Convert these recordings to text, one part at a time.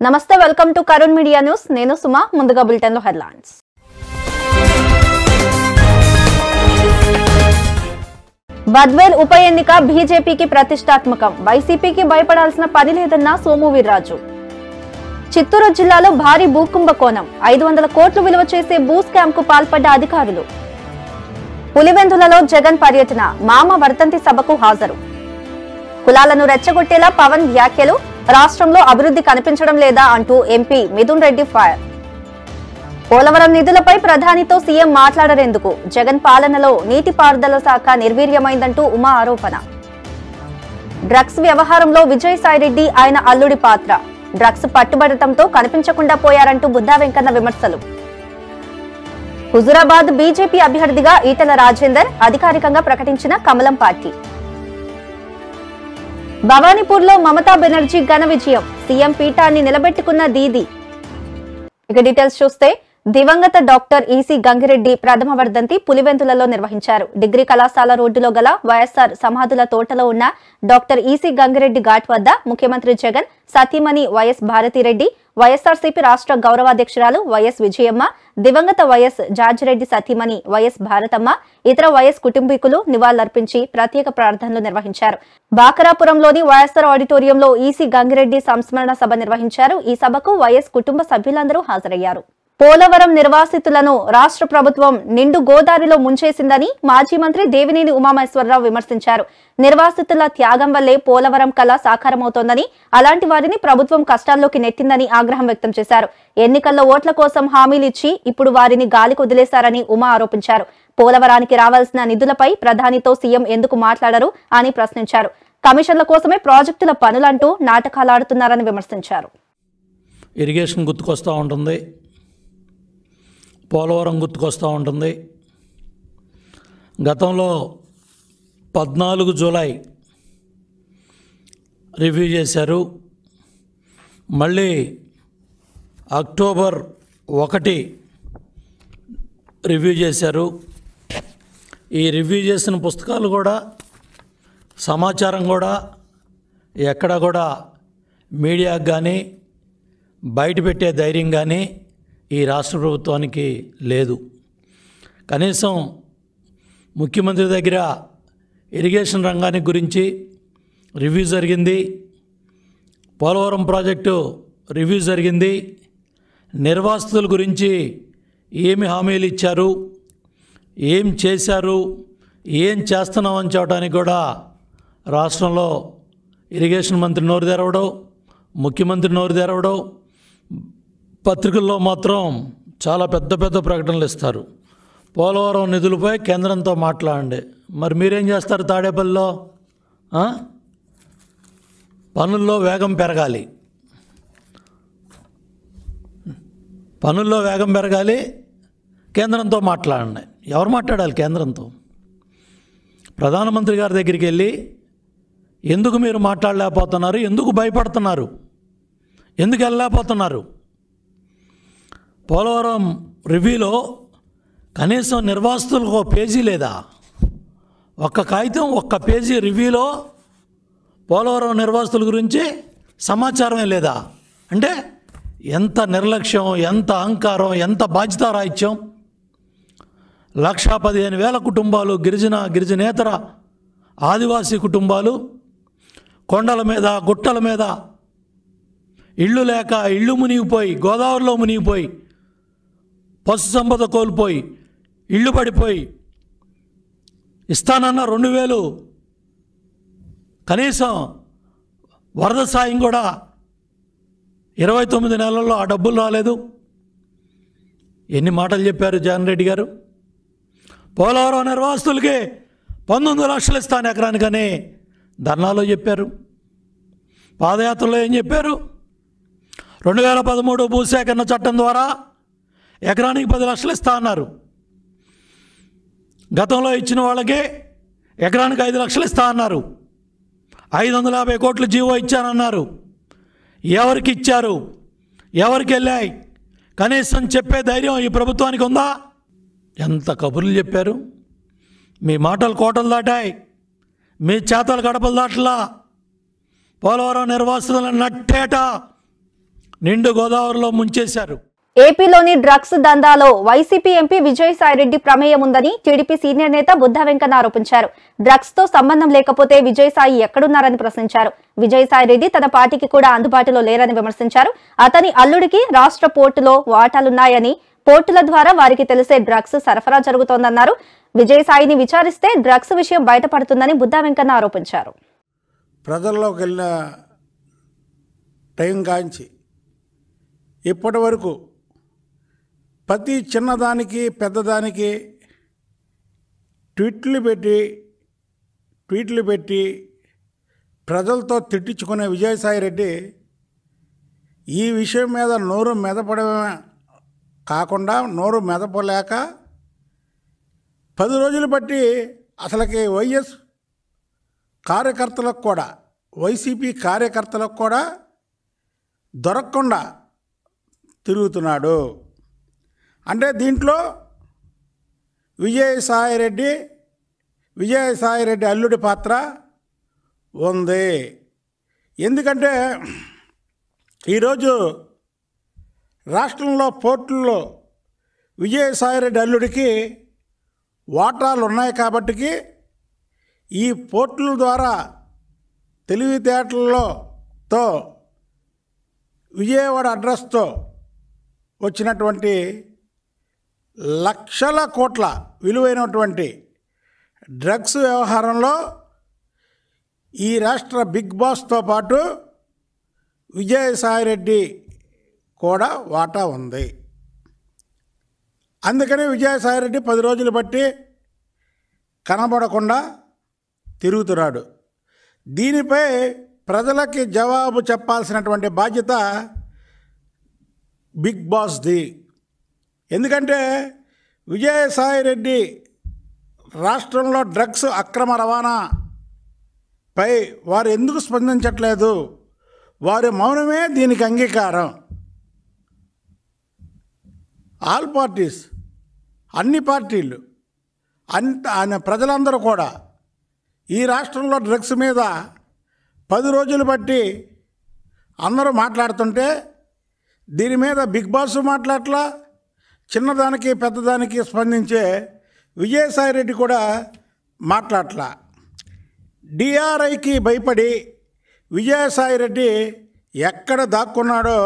నమస్తే welcome to Karun media news నేను సుమా ముందుగా బులెటిన్ లో హెడ్లైన్స్ బద్వేల్ ఉప ఎన్నిక బీజేపీకి ప్రతిష్టాత్మకం వైసీపీకి భయపడాల్సిన పని లేదన్న సోము వీర్రాజు చిత్తూరు జిల్లాలో భారీ భూకుంభకోణం 500 కోట్లు విలువ చేసే భూ స్కామ్ కు పాల్పడ్డ అధికారులు పులివెందులలో జగన్ పర్యటన మామ వర్ధంతి సభకు హాజరు కులాలను రెచ్చగొట్టేలా పవన్ వ్యాఖ్యలు రాష్ట్రంలో అభివృద్ధి కనిపించడం లేదా అంటూ ఎంపీ మిథున్ రెడ్డి ఫైర్ పోలవరం నిధులపై ప్రధానితో సీఎం మాట్లాడరేందుకు జగన్ పాలనలో నీటిపారుదల శాఖ నిర్వీర్యమైందంటూ ఉమా ఆరోపణ డ్రగ్స్ వ్యవహారంలో విజయసాయిరెడ్డి ఆయన అల్లుడి పాత్ర డ్రగ్స్ పట్టుబడటంతో కనిపించకుండా పోయారంటూ బుద్ధా వెంకన్న విమర్శలు హుజురాబాద్ బీజేపీ అభ్యర్థిగా ఈటెల రాజేందర్ అధికారికంగా ప్రకటించిన కమలం పార్టీ భవానీపూర్లో మమతా బెనర్జీ ఘన విజయం సీఎం పీఠాన్ని నిలబెట్టుకున్న దీది ఇక డీటెయిల్స్ చూస్తే దివంగత డాక్టర్ ఈసీ గంగిరెడ్డి ప్రథమ వర్ధంతి పులివెందులలో నిర్వహించారు డిగ్రీ కళాశాల రోడ్డులో గల వైఎస్ఆర్ సమాధుల తోటలో ఉన్న డాక్టర్ ఈసీ గంగిరెడ్డి ఘాట్ వద్ద ముఖ్యమంత్రి జగన్ సతీమణి వైఎస్ భారతిరెడ్డి వైఎస్ఆర్సీపీ రాష్ట్ర గౌరవాధ్యక్షురాలు వైఎస్ విజయమ్మ దివంగత వైఎస్ జార్జిరెడ్డి సతీమణి వైఎస్ భారతమ్మ ఇతర వైఎస్ కుటుంబీకులు నివాళులర్పించి ప్రత్యేక ప్రార్థనలు నిర్వహించారు బాకరాపురంలోని వైఎస్ఆర్ ఆడిటోరియంలో ఈసీ గంగిరెడ్డి సంస్మరణ సభ నిర్వహించారు ఈ సభకు వైఎస్ కుటుంబ సభ్యులందరూ హాజరయ్యారు పోలవరం నిర్వాసితులను రాష్ట్ర ప్రభుత్వం నిండు గోదావరిలో ముంచేసిందని మాజీ మంత్రి దేవినేని ఉమామహేశ్వరరావు విమర్శించారు నిర్వాసితుల త్యాగం వల్లే పోలవరం కళ సాకారమవుతోందని అలాంటి వారిని ప్రభుత్వం కష్టాల్లోకి నెట్టిందని ఆగ్రహం వ్యక్తం చేశారు ఎన్నికల్లో ఓట్ల కోసం హామీలిచ్చి ఇప్పుడు వారిని గాలికి వదిలేశారని ఉమా ఆరోపించారు పోలవరానికి రావాల్సిన నిధులపై ప్రధానితో సీఎం ఎందుకు మాట్లాడరు అని ప్రశ్నించారు కమిషన్ల కోసమే ప్రాజెక్టుల పనులంటూ నాటకాలాడుతున్నారని విమర్శించారు ఇరిగేషన్ గుర్తుకొస్తూ ఉంటుంది, పోలవరం గుర్తుకొస్తూ ఉంటుంది. గతంలో 14 జూలై రివ్యూ చేశారు, మళ్ళీ అక్టోబర్ 1 రివ్యూ చేశారు. ఈ రివ్యూ చేసిన పుస్తకాలు కూడా సమాచారం కూడా ఎక్కడ కూడా మీడియాకు కానీ బయట పెట్టే ధైర్యం కానీ ఈ రాష్ట్ర ప్రభుత్వానికి లేదు. కనీసం ముఖ్యమంత్రి దగ్గర ఇరిగేషన్ రంగాన్ని గురించి రివ్యూ జరిగింది, పోలవరం ప్రాజెక్టు రివ్యూ జరిగింది, నిర్వాసితుల గురించి ఏమి హామీలు ఇచ్చారు, ఏం చేశారు, ఏం చేస్తున్నామని చెప్పడానికి కూడా రాష్ట్రంలో ఇరిగేషన్ మంత్రి నోరు తెరవడం, ముఖ్యమంత్రి నోరు తెరవడం, పత్రికల్లో మాత్రం చాలా పెద్ద పెద్ద ప్రకటనలు ఇస్తారు. పోలవరం నిధులపై కేంద్రంతో మాట్లాడండి. మరి మీరేం చేస్తారు? తాడేపల్లిలో పనుల్లో వేగం పెరగాలి, పనుల్లో వేగం పెరగాలి, కేంద్రంతో మాట్లాడండి. ఎవరు మాట్లాడాలి కేంద్రంతో? ప్రధానమంత్రి గారి దగ్గరికి వెళ్ళి ఎందుకు మీరు మాట్లాడలేకపోతున్నారు, ఎందుకు భయపడుతున్నారు, ఎందుకు వెళ్ళలేకపోతున్నారు? పోలవరం రివ్యూలో కనీసం నిర్వాసితులకు ఒక పేజీ లేదా? ఒక్క కాగితం, ఒక్క పేజీ రివ్యూలో పోలవరం నిర్వాసితుల గురించి సమాచారమే లేదా? అంటే ఎంత నిర్లక్ష్యం, ఎంత అహంకారం, ఎంత బాధ్యతారాహిత్యం! 1,15,000 కుటుంబాలు, గిరిజనేతర ఆదివాసీ కుటుంబాలు కొండల మీద గుట్టల మీద ఇళ్ళు లేక ఇళ్ళు మునిగిపోయి, గోదావరిలో మునిగిపోయి, పశు సంపద కోల్పోయి, ఇళ్ళు పడిపోయి, ఇస్తానన్న 2,000 కనీసం వరద సాయం కూడా 29 నెలల్లో ఆ డబ్బులు రాలేదు. ఎన్ని మాటలు చెప్పారు జగన్ రెడ్డి గారు? పోలవరం నిర్వాసితులకి 19 లక్షలు ఇస్తాను ఎకరానికని ధర్నాలో చెప్పారు. పాదయాత్రలో ఏం చెప్పారు? 2013 భూసేకరణ చట్టం ద్వారా ఎకరానికి 10 లక్షలు ఇస్తా అన్నారు. గతంలో ఇచ్చిన వాళ్ళకి ఎకరానికి 5 లక్షలు ఇస్తా అన్నారు. 550 కోట్లు జీవో ఇచ్చానన్నారు. ఎవరికి ఇచ్చారు? ఎవరికి వెళ్ళాయి? కనీసం చెప్పే ధైర్యం ఈ ప్రభుత్వానికి ఉందా? ఎంత కబుర్లు చెప్పారు! మీ మాటలు కోటలు దాటాయి, మీ చేతలు గడపలు దాటలా. పోలవరం నిర్వాసితులను నట్టేట నిండు గోదావరిలో ముంచేశారు. ఏపీలోని డ్రగ్స్ దందాలో వైసీపీ ఎంపీ విజయసాయిరెడ్డి ప్రమేయం ఉందని టీడీపీ సీనియర్ నేత బుద్ధా వెంకన్న ఆరోపించారు. డ్రగ్స్ తో సంబంధం లేకపోతే విజయసాయి ఎక్కడున్నారని ప్రశ్నించారు. విజయసాయిరెడ్డి తన పార్టీకి కూడా అందుబాటులో లేరని విమర్శించారు. అతని అల్లుడికి రాష్ట్ర పోర్టులో వాటాలున్నాయని, పోర్టుల ద్వారా వారికి తెలిసే డ్రగ్స్ సరఫరా జరుగుతోందన్నారు. విజయసాయిని విచారిస్తే డ్రగ్స్ విషయం బయటపడుతుందని బుద్ధా వెంకన్న ఆరోపించారు. ప్రజల్లోకి వెళ్ళిన టైం కాంచి ఇప్పటి వరకు ప్రతి చిన్నదానికి పెద్దదానికి ట్వీట్లు పెట్టి ప్రజలతో తిట్టించుకునే విజయసాయిరెడ్డి ఈ విషయం మీద నోరు మెదపడమే కాకుండా నోరు మెదపలేక 10 రోజులు బట్టి అసలుకి వైఎస్ కార్యకర్తలకు కూడా, వైసీపీ కార్యకర్తలకు కూడా దొరకకుండా తిరుగుతున్నాడు. అంటే దీంట్లో విజయసాయిరెడ్డి అల్లుడి పాత్ర ఉంది. ఎందుకంటే ఈరోజు రాష్ట్రంలో పోర్టుల్లో విజయసాయిరెడ్డి అల్లుడికి వాటాలు ఉన్నాయి కాబట్టి ఈ పోర్టుల ద్వారా తెలివితేటలతో విజయవాడ అడ్రస్తో వచ్చినటువంటి లక్షల కోట్ల విలువైనటువంటి డ్రగ్స్ వ్యవహారంలో ఈ రాష్ట్ర బిగ్ బాస్తో పాటు విజయసాయిరెడ్డి కూడా వాటా ఉంది. అందుకని విజయసాయిరెడ్డి 10 రోజులు బట్టి కనబడకుండా తిరుగుతున్నాడు. దీనిపై ప్రజలకి జవాబు చెప్పాల్సినటువంటి బాధ్యత బిగ్ బాస్ది. ఎందుకంటే విజయసాయిరెడ్డి రాష్ట్రంలో డ్రగ్స్ అక్రమ రవాణాపై వారు ఎందుకు స్పందించట్లేదు? వారి మౌనమే దీనికి అంగీకారం. ఆల్ పార్టీస్, అన్ని పార్టీలు, ప్రజలందరూ కూడా ఈ రాష్ట్రంలో డ్రగ్స్ మీద 10 రోజులు బట్టి అందరూ మాట్లాడుతుంటే దీని మీద బిగ్ బాస్ మాట్లాడట్లా, చిన్నదానికి పెద్దదానికి స్పందించే విజయసాయిరెడ్డి కూడా మాట్లాడట్లా. డిఆర్ఐకి భయపడి విజయసాయిరెడ్డి ఎక్కడ దాక్కున్నాడో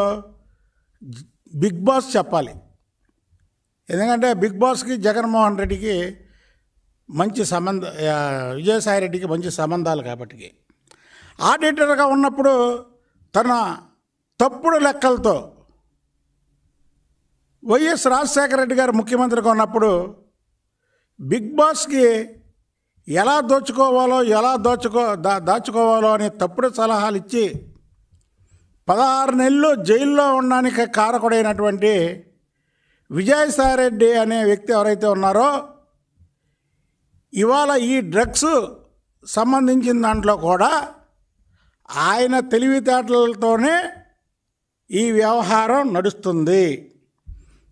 బిగ్ బాస్ చెప్పాలి. ఎందుకంటే బిగ్ బాస్కి జగన్మోహన్ రెడ్డికి మంచి విజయసాయిరెడ్డికి మంచి సంబంధాలు కాబట్టి ఆడిటర్గా ఉన్నప్పుడు తన తప్పుడు లెక్కలతో వైఎస్ రాజశేఖర రెడ్డి గారు ముఖ్యమంత్రిగా ఉన్నప్పుడు బిగ్ బాస్కి ఎలా దోచుకోవాలో దాచుకోవాలో అని తప్పుడు సలహాలు ఇచ్చి 16 నెలలు జైల్లో ఉండడానికి కారకుడైనటువంటి విజయసాయిరెడ్డి అనే వ్యక్తి ఎవరైతే ఉన్నారో ఇవాళ ఈ డ్రగ్స్ సంబంధించిన దాంట్లో కూడా ఆయన తెలివితేటలతోనే ఈ వ్యవహారం నడుస్తుంది.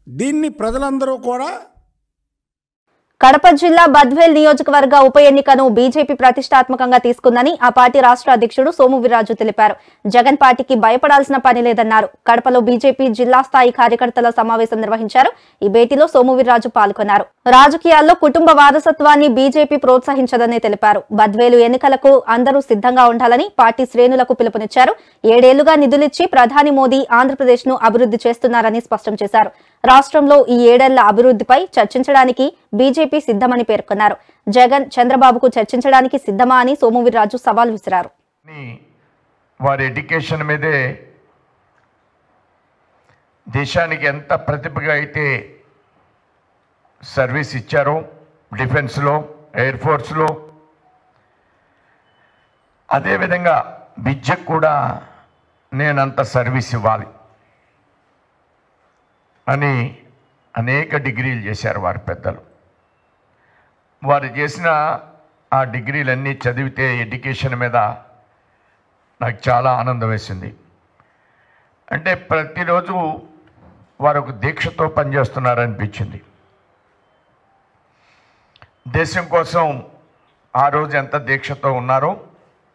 దీన్ని ప్రజలందరూ కూడా కడప జిల్లా బద్వేల్ నియోజకవర్గ ఉప ఎన్నికను బీజేపీ ప్రతిష్టాత్మకంగా తీసుకుందని ఆ పార్టీ రాష్ట్ర అధ్యక్షుడు సోము వీర్రాజు తెలిపారు. జగన్ పార్టీకి భయపడాల్సిన పని లేదన్నారు. కడపలో బీజేపీ జిల్లా స్థాయి కార్యకర్తల సమావేశం నిర్వహించారు. ఈ భేటీలో సోము వీర్రాజు పాల్గొన్నారు. రాజకీయాల్లో కుటుంబ వారసత్వాన్ని బీజేపీ ప్రోత్సహించదని తెలిపారు. బద్వేలు ఎన్నికలకు అందరూ సిద్ధంగా ఉండాలని పార్టీ శ్రేణులకు పిలుపునిచ్చారు. 7 ఏళ్లుగా నిధులిచ్చి ప్రధాని మోదీ ఆంధ్రప్రదేశ్ ను అభివృద్ధి చేస్తున్నారని స్పష్టం చేశారు. రాష్ట్రంలో ఈ 7 ఏళ్ల అభివృద్ధిపై చర్చించడానికి బీజేపీ సిద్ధమని పేర్కొన్నారు. జగన్ చంద్రబాబుకు చర్చించడానికి సిద్ధమా అని సోము వీర్రాజు సవాల్ విసిరారు. వారి ఎడ్యుకేషన్ మీదే దేశానికి ఎంత ప్రతిభగా అయితే సర్వీస్ ఇచ్చారో డిఫెన్స్లో, ఎయిర్ ఫోర్స్లో, అదేవిధంగా విద్యకు కూడా నేనంత సర్వీస్ ఇవ్వాలి అని అనేక డిగ్రీలు చేశారు వారి పెద్దలు. వారు చేసిన ఆ డిగ్రీలన్నీ చదివితే ఎడ్యుకేషన్ మీద నాకు చాలా ఆనందం వేసింది. అంటే ప్రతిరోజు వారు ఒక దీక్షతో పనిచేస్తున్నారనిపించింది. దేశం కోసం ఆ రోజు ఎంత దీక్షతో ఉన్నారో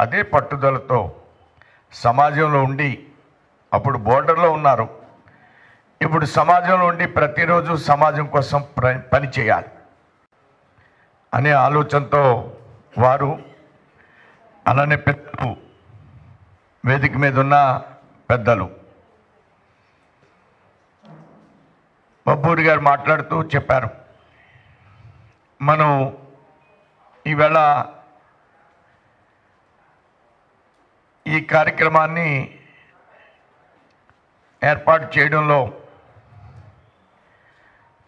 అదే పట్టుదలతో సమాజంలో ఉండి అప్పుడు బోర్డర్లో ఉన్నారు. ఇప్పుడు సమాజంలో ఉండి ప్రతిరోజు సమాజం కోసం పని చేయాలి అనే ఆలోచనతో వారు, అలానే పెద్దలు, వేదిక మీద ఉన్న పెద్దలు, బబ్బూరి గారు మాట్లాడుతూ చెప్పారు, మనం ఈవేళ ఈ కార్యక్రమాన్ని ఏర్పాటు చేయడంలో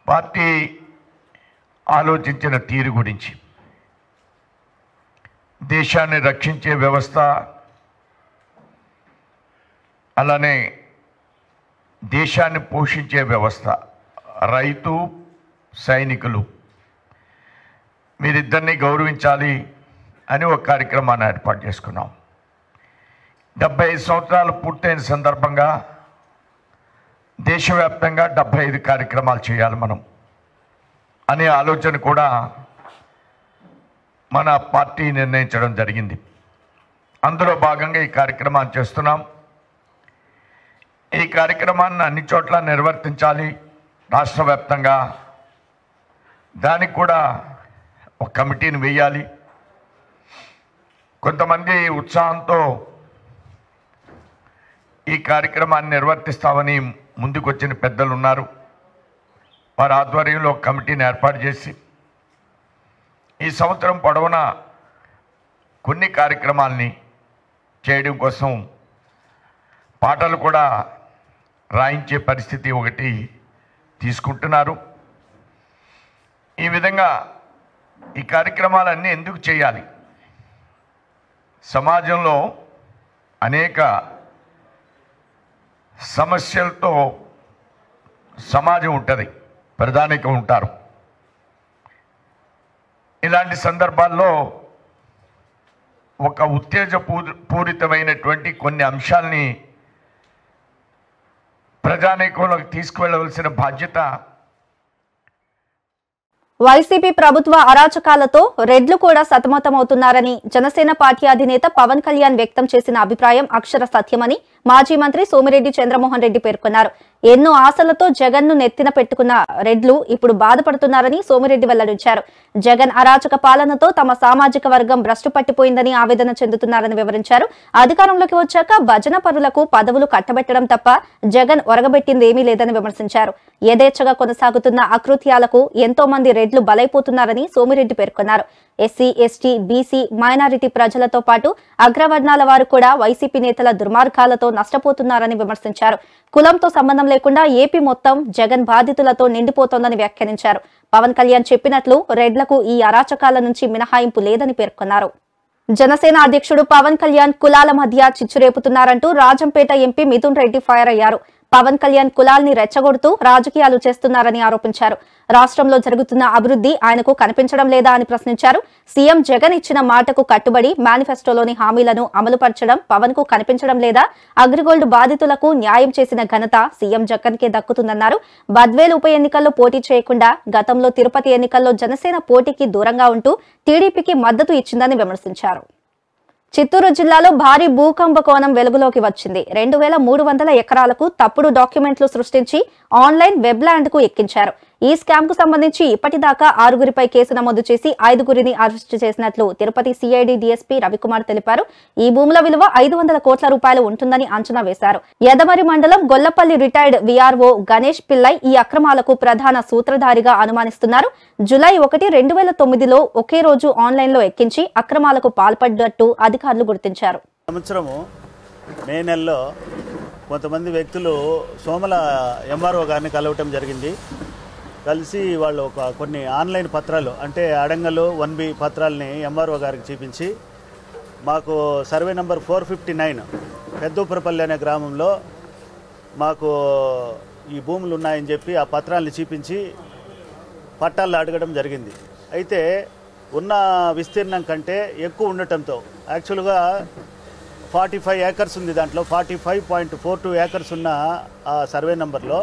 పార్టీ ఆలోచించిన తీరు గురించి, దేశాన్ని రక్షించే వ్యవస్థ, అలానే దేశాన్ని పోషించే వ్యవస్థ, రైతు సైనికులు మీరిద్దరిని గౌరవించాలి అని ఒక కార్యక్రమాన్ని ఏర్పాటు చేసుకున్నాం. 75 సంవత్సరాలు పూర్తయిన సందర్భంగా దేశవ్యాప్తంగా 75 కార్యక్రమాలు చేయాలి మనం అనే ఆలోచన కూడా మన పార్టీ నిర్ణయించడం జరిగింది. అందులో భాగంగా ఈ కార్యక్రమాన్ని చేస్తున్నాం. ఈ కార్యక్రమాన్ని అన్ని చోట్ల నిర్వర్తించాలి రాష్ట్ర వ్యాప్తంగా. దానికి కూడా ఒక కమిటీని వేయాలి. కొంతమంది ఉత్సాహంతో ఈ కార్యక్రమాన్ని నిర్వర్తిస్తామని ముందుకొచ్చిన పెద్దలు ఉన్నారు. వారి ఆధ్వర్యంలో ఒక కమిటీని ఏర్పాటు చేసి ఈ సంవత్సరం పొడవునా కొన్ని కార్యక్రమాల్ని చేయడం కోసం పాటలు కూడా రాయించే పరిస్థితి ఒకటి తీసుకుంటున్నారు. ఈ విధంగా ఈ కార్యక్రమాలన్నీ ఎందుకు చేయాలి? సమాజంలో అనేక సమస్యలతో సమాజం ఉంటుంది, ప్రధానికం ఉంటారు. ఇలాంటి సందర్భాల్లో ఒక ఉత్తేజపూరితమైనటువంటి కొన్ని అంశాల్ని ప్రజానీకంలోకి తీసుకువెళ్ళవలసిన బాధ్యత. వైసీపీ ప్రభుత్వ అరాచకాలతో రెడ్లు కూడా సతమతమవుతున్నారని జనసేన పార్టీ అధినేత పవన్ కళ్యాణ్ వ్యక్తం చేసిన అభిప్రాయం అక్షర సత్యమని మాజీ మంత్రి సోమిరెడ్డి చంద్రమోహన్ రెడ్డి పేర్కొన్నారు. ఎన్నో ఆశలతో జగన్ ను నెత్తిన పెట్టుకున్న రెడ్లు ఇప్పుడు బాధపడుతున్నారని సోమిరెడ్డి వెల్లడించారు. జగన్ అరాచక పాలనతో తమ సామాజిక వర్గం భ్రష్టు పట్టిపోయిందని ఆవేదన చెందుతున్నారని వివరించారు. అధికారంలోకి వచ్చాక భజన పరులకు పదవులు కట్టబెట్టడం తప్ప జగన్ ఒరగబెట్టిందేమీ లేదని విమర్శించారు. యథేచ్ఛగా కొనసాగుతున్న అకృత్యాలకు ఎంతో మంది రెడ్లు బలైపోతున్నారని సోమిరెడ్డి పేర్కొన్నారు. ఎస్సీ, ఎస్టీ, బీసీ, మైనారిటీ ప్రజలతో పాటు అగ్రవర్ణాల వారు కూడా వైసీపీ నేతల దుర్మార్గాలతో నష్టపోతున్నారని విమర్శించారు. కులంతో సంబంధం లేకుండా ఏపీ మొత్తం జగన్ బాధితులతో నిండిపోతోందని వ్యాఖ్యానించారు. పవన్ కళ్యాణ్ చెప్పినట్లు రెడ్లకు ఈ అరాచకాల నుంచి మినహాయింపు లేదని పేర్కొన్నారు. జనసేన అధ్యక్షుడు పవన్ కళ్యాణ్ కులాల మధ్య చిచ్చురేపుతున్నారంటూ రాజంపేట ఎంపీ మిథున్ రెడ్డి ఫైర్ అయ్యారు. పవన్ కళ్యాణ్ కులాల్ని రెచ్చగొడుతూ రాజకీయాలు చేస్తున్నారని ఆరోపించారు. రాష్ట్రంలో జరుగుతున్న అభివృద్ధి ఆయనకు కనిపించడం లేదా అని ప్రశ్నించారు. సీఎం జగన్ ఇచ్చిన మాటకు కట్టుబడి మేనిఫెస్టోలోని హామీలను అమలుపరచడం పవన్ కు కనిపించడం లేదా? అగ్రిగోల్డ్ బాధితులకు న్యాయం చేసిన ఘనత సీఎం జగన్ కే దక్కుతుందన్నారు. బద్వేలు ఉప ఎన్నికల్లో పోటీ చేయకుండా గతంలో తిరుపతి ఎన్నికల్లో జనసేన పోటీకి దూరంగా ఉంటూ టీడీపీకి మద్దతు ఇచ్చిందని విమర్శించారు. చిత్తూరు జిల్లాలో భారీ భూకంపకోణం వెలుగులోకి వచ్చింది. 2300 ఎకరాలకు తప్పుడు డాక్యుమెంట్లు సృష్టించి ఆన్లైన్ వెబ్ ల్యాండ్ కు ఎక్కించారు. ఈ స్కామ్ కు సంబంధించి ఇప్పటిదాకా 6గురిపై కేసు నమోదు చేసి 5గురిని అరెస్టు చేసినట్లు తిరుపతి సిఐడి డీఎస్పీ రవికుమార్ తెలిపారు. ఈ భూముల విలువ 500 కోట్ల రూపాయలు ఉంటుందని అంచనా వేశారు. యదమరి మండలం గొల్లపల్లి రిటైర్డ్ వీఆర్ఓ గణేష్ పిల్లై ఈ అక్రమాలకు ప్రధాన సూత్రధారిగా అనుమానిస్తున్నారు. జూలై 1, 2009లో ఒకే రోజు ఆన్లైన్ లో ఎక్కించి అక్రమాలకు పాల్పడ్డట్టు అధికారులు గుర్తించారు. సంవత్సరము మే నెలలో కొంతమంది వ్యక్తులు సోమల ఎంఆర్ఓ గారిని కలవటం జరిగింది. కలిసి వాళ్ళు కొన్ని ఆన్లైన్ పత్రాలు అంటే అడంగలు 1B పత్రాలని ఎంఆర్ఓ గారికి చూపించి మాకు సర్వే నెంబర్ 459 పెద్దూపురపల్లి అనే గ్రామంలో మాకు ఈ భూములు ఉన్నాయని చెప్పి ఆ పత్రాలను చూపించి పట్టాలు అడగడం జరిగింది. అయితే ఉన్న విస్తీర్ణం కంటే ఎక్కువ ఉండటంతో యాక్చువల్గా 45 ఏకర్స్ ఉంది. దాంట్లో 45.42 ఏకర్స్ ఉన్న ఆ సర్వే నెంబర్లో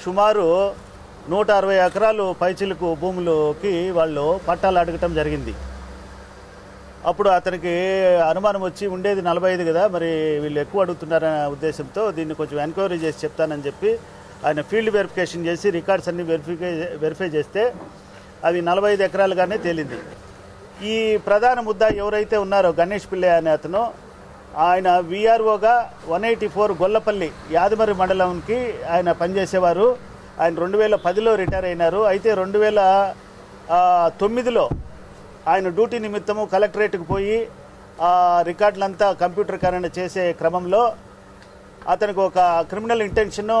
సుమారు 160 ఎకరాలు పైచిలకు భూములకి వాళ్ళు పట్టాలు అడగటం జరిగింది. అప్పుడు అతనికి అనుమానం వచ్చి ఉండేది 45 కదా, మరి వీళ్ళు ఎక్కువ అడుగుతున్నారనే ఉద్దేశంతో దీన్ని కొంచెం ఎంక్వైరీ చేసి చెప్తానని చెప్పి ఆయన ఫీల్డ్ వెరిఫికేషన్ చేసి రికార్డ్స్ అన్ని వెరిఫై చేస్తే అవి 45 ఎకరాలుగానే తేలింది. ఈ ప్రధాన ముద్ద ఎవరైతే ఉన్నారో గణేష్ పిల్లయ్య అనే అతను, ఆయన విఆర్ఓగా 184 గొల్లపల్లి యాదమరి మండలంకి ఆయన పనిచేసేవారు. ఆయన 2010లో రిటైర్ అయినారు. అయితే 2009లో ఆయన డ్యూటీ నిమిత్తము కలెక్టరేట్కి పోయి రికార్డులంతా కంప్యూటర్కరణ చేసే క్రమంలో అతనికి ఒక క్రిమినల్ ఇంటెన్షన్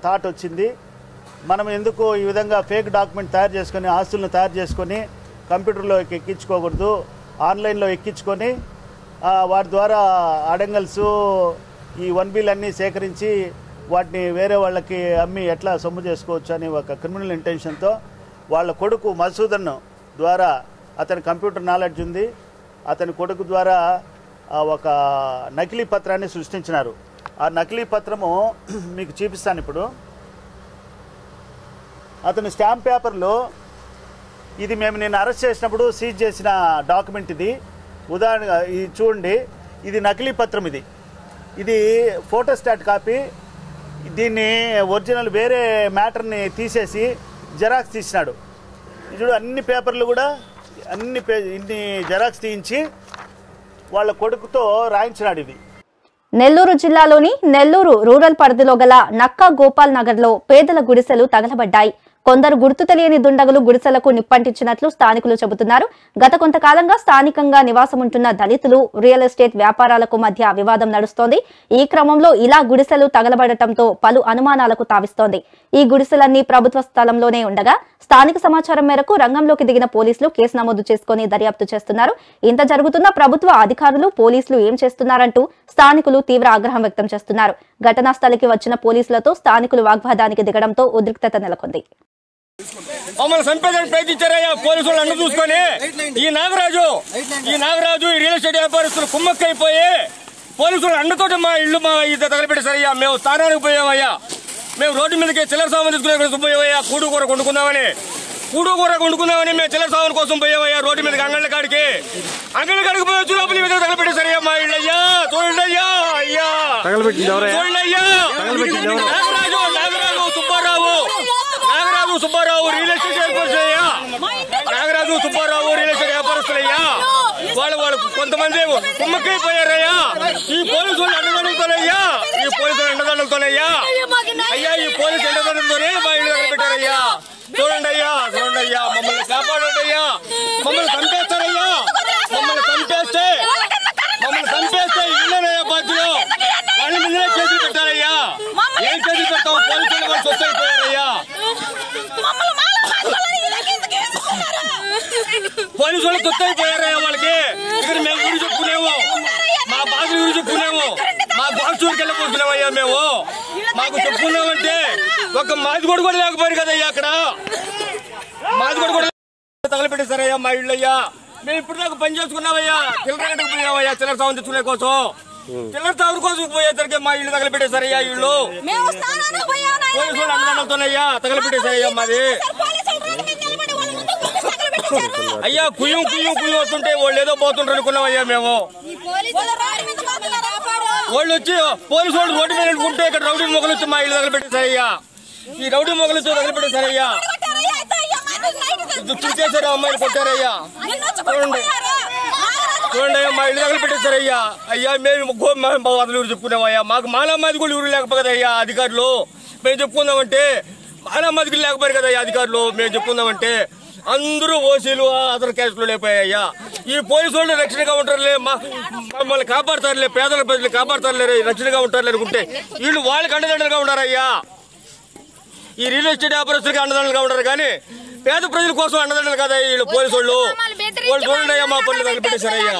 థాట్ వచ్చింది. మనం ఎందుకు ఈ విధంగా ఫేక్ డాక్యుమెంట్ తయారు చేసుకొని ఆస్తులను తయారు చేసుకొని కంప్యూటర్లో ఎక్కించుకోకూడదు, ఆన్లైన్లో ఎక్కించుకొని వాటి ద్వారా అడంగల్స్ ఈ 1Bలు అన్నీ సేకరించి వాటిని వేరే వాళ్ళకి అమ్మి ఎట్లా సొమ్ము చేసుకోవచ్చు అని ఒక క్రిమినల్ ఇంటెన్షన్తో వాళ్ళ కొడుకు మసూదన్ ద్వారా, అతని కంప్యూటర్ నాలెడ్జ్ ఉంది, అతని కొడుకు ద్వారా ఒక నకిలీ పత్రాన్ని సృష్టించినారు. ఆ నకిలీ పత్రము మీకు చూపిస్తాను ఇప్పుడు. అతని స్టాంప్ పేపర్లో ఇది మేము నేను అరెస్ట్ చేసినప్పుడు సీజ్ చేసిన డాక్యుమెంట్ ఇది. ఉదాహరణగా ఇది చూడండి, ఇది నకిలీ పత్రం. ఇది ఫోటోస్టాట్ కాపీ. దీన్ని ఒరిజినల్ వేరే మ్యాటర్ని తీసేసి జెరాక్స్ తీసినాడు. ఇది అన్ని పేపర్లు కూడా ఇన్ని జెరాక్స్ తీయించి వాళ్ళ కొడుకుతో రాయించినాడు. ఇది నెల్లూరు జిల్లాలోని నెల్లూరు రూరల్ పరిధిలో గల నక్కా గోపాల్ నగర్లో పేదల గుడిసెలు తగలబడ్డాయి. కొందరు గుర్తు తెలియని దుండగులు గుడిసెలకు నిప్పంటించినట్లు స్థానికులు చెబుతున్నారు. గత కొంతకాలంగా స్థానికంగా నివాసముంటున్న దళితులు, రియల్ ఎస్టేట్ వ్యాపారాలకు మధ్య వివాదం నడుస్తోంది. ఈ క్రమంలో ఇలా గుడిసెలు తగలబడటంతో పలు అనుమానాలకు తావిస్తోంది. ఈ గుడిసెలన్నీ ప్రభుత్వ స్థలంలోనే ఉండగా స్థానిక సమాచారం మేరకు రంగంలోకి దిగిన పోలీసులు కేసు నమోదు చేసుకుని దర్యాప్తు చేస్తున్నారు. ఇంత జరుగుతున్న ప్రభుత్వ అధికారులు, పోలీసులు ఏం చేస్తున్నారంటూ స్థానికులు తీవ్ర ఆగ్రహం వ్యక్తం చేస్తున్నారు. ఘటనా స్థలికి వచ్చిన పోలీసులతో స్థానికులు వాగ్వాదానికి దిగడంతో ఉద్రిక్తత నెలకొంది. మమ్మల్ని చంపేదానికి ప్రయత్నించారయ్యా పోలీసులు అన్ను చూసుకొని. ఈ నాగరాజు ఈ రియల్ ఎస్టేట్ వ్యాపారస్తులు కుమ్మక్కైపోయి పోలీసులు అండతోటి మా ఇల్లు తగలబెట్టేశారయ్యా. మేము స్థానానికి పోయామయ్యా. మేము రోడ్డు మీదకి చిల్లర సామాన్ తీసుకునే పోయామయ్యా. కూడుకూర వండుకుందామని మేము చిల్లర సామాన్ కోసం పోయామయ్యా. రోడ్డు మీదకి అంగళ్ళ కాడికి పోయి వచ్చి లోపలి మీద తగలబెట్టేశారయ్యా మా ఇల్లు. అయ్యా చూడండి అయ్యా, చూడండి అయ్యా. నాగరాజు సుబ్బారావు రియల్ ఎస్టేట్ వ్యాపారస్తులయ్యా. వాళ్ళు కొంతమంది కుమ్మక్కైపోయారయ్యా. ఈ పోలీసు అండదండలతోనయ్యా. అయ్యా ఈ పోలీసు అండదండలతోనే మా ఇల్లు తగలబెట్టారయ్యా. చూడండి అయ్యా, మమ్మల్ని కాపాడండి అయ్యా. మమ్మల్ని చంపేస్తారయ్యా. మమ్మల్ని చంపేస్తే ఇళ్ళనయ్యా బాధ్యులు. వాళ్ళ మీదనే కేసులు పెట్టారయ్యా. ఏం కేసులు పెడతాము? పోలీసులు వాళ్ళు స్వచ్ఛైపోయారయ్యా. పోలీసులు తొత్తైపోయారయ్యా. వాళ్ళకి ఇక్కడ మేము గురి చెప్పుకునేము, మా బాధలు గురి చెప్పుకునేము, మా బాక్సూరికి వెళ్ళిపోతున్నామయ్యా. మేము మాకు చెప్పుకున్నామంటే ఒక మాదిగోడు కూడా లేకపోయారు కదయ్యా. అక్కడ మాదిగోడు కూడా తగలపెట్టేశారయ్యా మా ఇళ్ళు అయ్యా. మేము ఇప్పుడు దాకా పని చేసుకున్నామయ్యా. చిల్లరగడ్డకు పోయామయ్యా చిల్లర సామాన్ తెచ్చుకునే కోసం. చిల్లర సాగుడు కోసం పోయేసరికి మా ఇల్లు తగలపెట్టేశారయ్యా. ఇళ్ళు పోలీసులు అన్నదన్నతోనయ్యా తగలపెట్టేశారయ్యా మాది. అయ్యా కుయ్యం వస్తుంటే వాళ్ళు ఏదో పోతుంటారు అనుకున్నామయ్యా. మేము వాళ్ళు వచ్చి పోలీసు వాళ్ళు రోడ్డు మీద ఉంటే ఇక్కడ రౌడీ మొగలు వచ్చి మా ఇల్లు తగలపెట్టేశారయ్యా. ఈ రౌడీ మొగలు తగలపెట్టేశారయ్యా. చూసేసారు అమ్మాయిని కొట్టారయ్యా. చూడండి మా ఇల్లు తగలపెట్టేశారయ్యా. అయ్యా మేము వదలు చెప్పుకున్నామయ్యా. మాకు మాలమ్మాది కూడా ఊరు లేకపోదయ్యా అధికారులు. మేము చెప్పుకుందామంటే మాలమ్మాదికి లేకపోయారు కదయ్యా అధికారులు. మేము చెప్పుకుందామంటే అందరూ ఓసీలు అదర్ క్యాస్టులు లేకపోయాయ్యా. ఈ పోలీసు వాళ్ళు రక్షణగా ఉంటారులే, మమ్మల్ని కాపాడతారులే, పేదల ప్రజలు కాపాడతారులే, రక్షణగా ఉంటారులే అనుకుంటే వీళ్ళు వాళ్ళకి అండదండలుగా ఉన్నారయ్యా. ఈ రియల్ ఎస్టేట్ వ్యాపారస్తులకి అండదండలుగా ఉంటారు కానీ పేద ప్రజల కోసం అండదండలు కదా వీళ్ళు పోలీసు వాళ్ళు. వాళ్ళు చూడండి అయ్యా మా పనులు తగలపెట్టేశారయ్యా.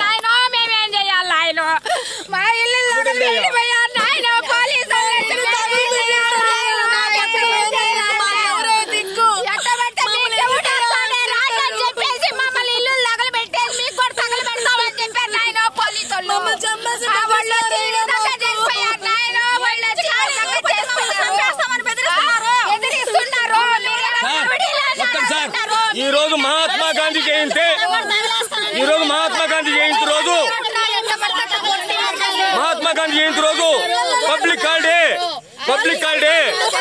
సార్ ఈ రోజు మహాత్మా గాంధీ జయంతి రోజు పబ్లిక్ హాలిడే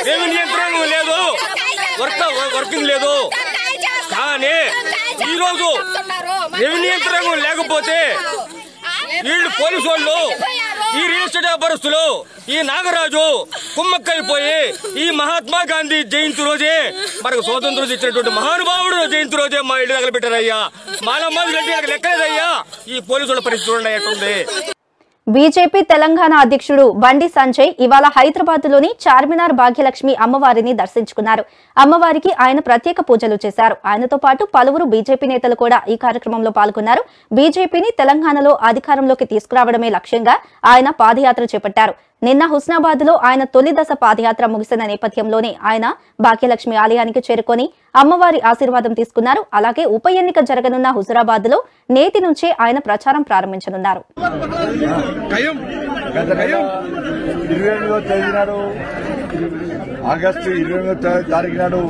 రెవెన్యూ యంత్రాంగం లేదు, వర్కింగ్ లేదు. కానీ ఈ రోజు రెవెన్యూ యంత్రాంగం లేకపోతే వీళ్ళు పోలీసు వాళ్ళు, ఈ రియల్ ఎస్టేట్ వ్యాపారస్తులు, ఈ నాగరాజు కుమ్మక్కైపోయి ఈ మహాత్మా గాంధీ జయంతి రోజే మనకు స్వాతంత్రం ఇచ్చినటువంటి మహానుభావుడు జయంతి రోజే మా ఇల్లు తగలబెట్టారయ్యా. మానమ్మాది గంటే లెక్కలేదయ్యా. ఈ పోలీసుల పరిస్థితి చూడండి ఎట్టుంది. బీజేపీ తెలంగాణ అధ్యక్షుడు బండి సంజయ్ ఇవాళ హైదరాబాద్లోని చార్మినార్ భాగ్యలక్ష్మి అమ్మవారిని దర్శించుకున్నారు. అమ్మవారికి ఆయన ప్రత్యేక పూజలు చేశారు. ఆయనతో పాటు పలువురు బీజేపీ నేతలు కూడా ఈ కార్యక్రమంలో పాల్గొన్నారు. బీజేపీని తెలంగాణలో అధికారంలోకి తీసుకురావడమే లక్ష్యంగా ఆయన పాదయాత్ర చేపట్టారు. నిన్న హుస్నాబాద్ లో ఆయన తొలి దశ పాదయాత్ర ముగిసిన నేపథ్యంలోనే ఆయన భాగ్యలక్ష్మి ఆలయానికి చేరుకొని అమ్మవారి ఆశీర్వాదం తీసుకున్నారు. అలాగే ఉప ఎన్నిక జరగనున్న హుజురాబాద్ లో నేటి నుంచే ఆయన ప్రచారం ప్రారంభించనున్నారు. ఆగస్టు 28వ తారీఖు నాడు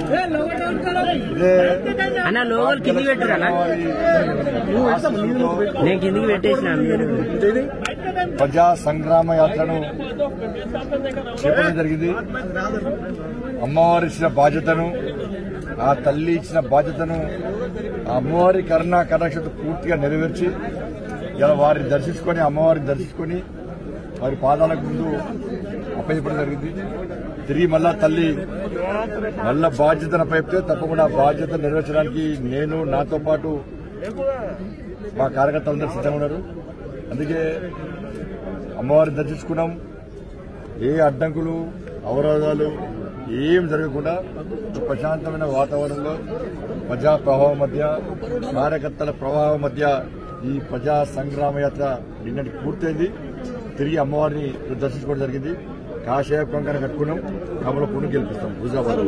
ప్రజా సంగ్రామ యాత్రను చేపట్టడం జరిగింది. అమ్మవారి ఇచ్చిన బాధ్యతను, ఆ తల్లి ఇచ్చిన బాధ్యతను ఆ అమ్మవారి కరుణా కటాక్షతో పూర్తిగా నెరవేర్చి ఇలా వారిని దర్శించుకొని, అమ్మవారిని దర్శించుకొని వారి పాదాలకు ముందు అప్పచెప్పడం జరిగింది. తిరిగి మళ్ళా తల్లి మళ్ళా బాధ్యతను అప్పచెప్తే తప్పకుండా ఆ బాధ్యత నెరవేర్చడానికి నేను, నాతో పాటు మా కార్యకర్తలందరూ సిద్ధంగా ఉన్నారు. అందుకే అమ్మవారిని దర్శించుకున్నాం. ఏ అడ్డంకులు, అవరోధాలు ఏం జరగకుండా ప్రశాంతమైన వాతావరణంలో ప్రజా ప్రభావం మధ్య, కార్యకర్తల ప్రభావం మధ్య ఈ ప్రజా సంగ్రామ యాత్ర నిన్నటి పూర్తయింది. తిరిగి అమ్మవారిని దర్శించుకోవడం జరిగింది. కాషాయ కంకణ కట్టుకున్నాం. కమలపూర్ని గెలిపిస్తాం హుజురాబాద్.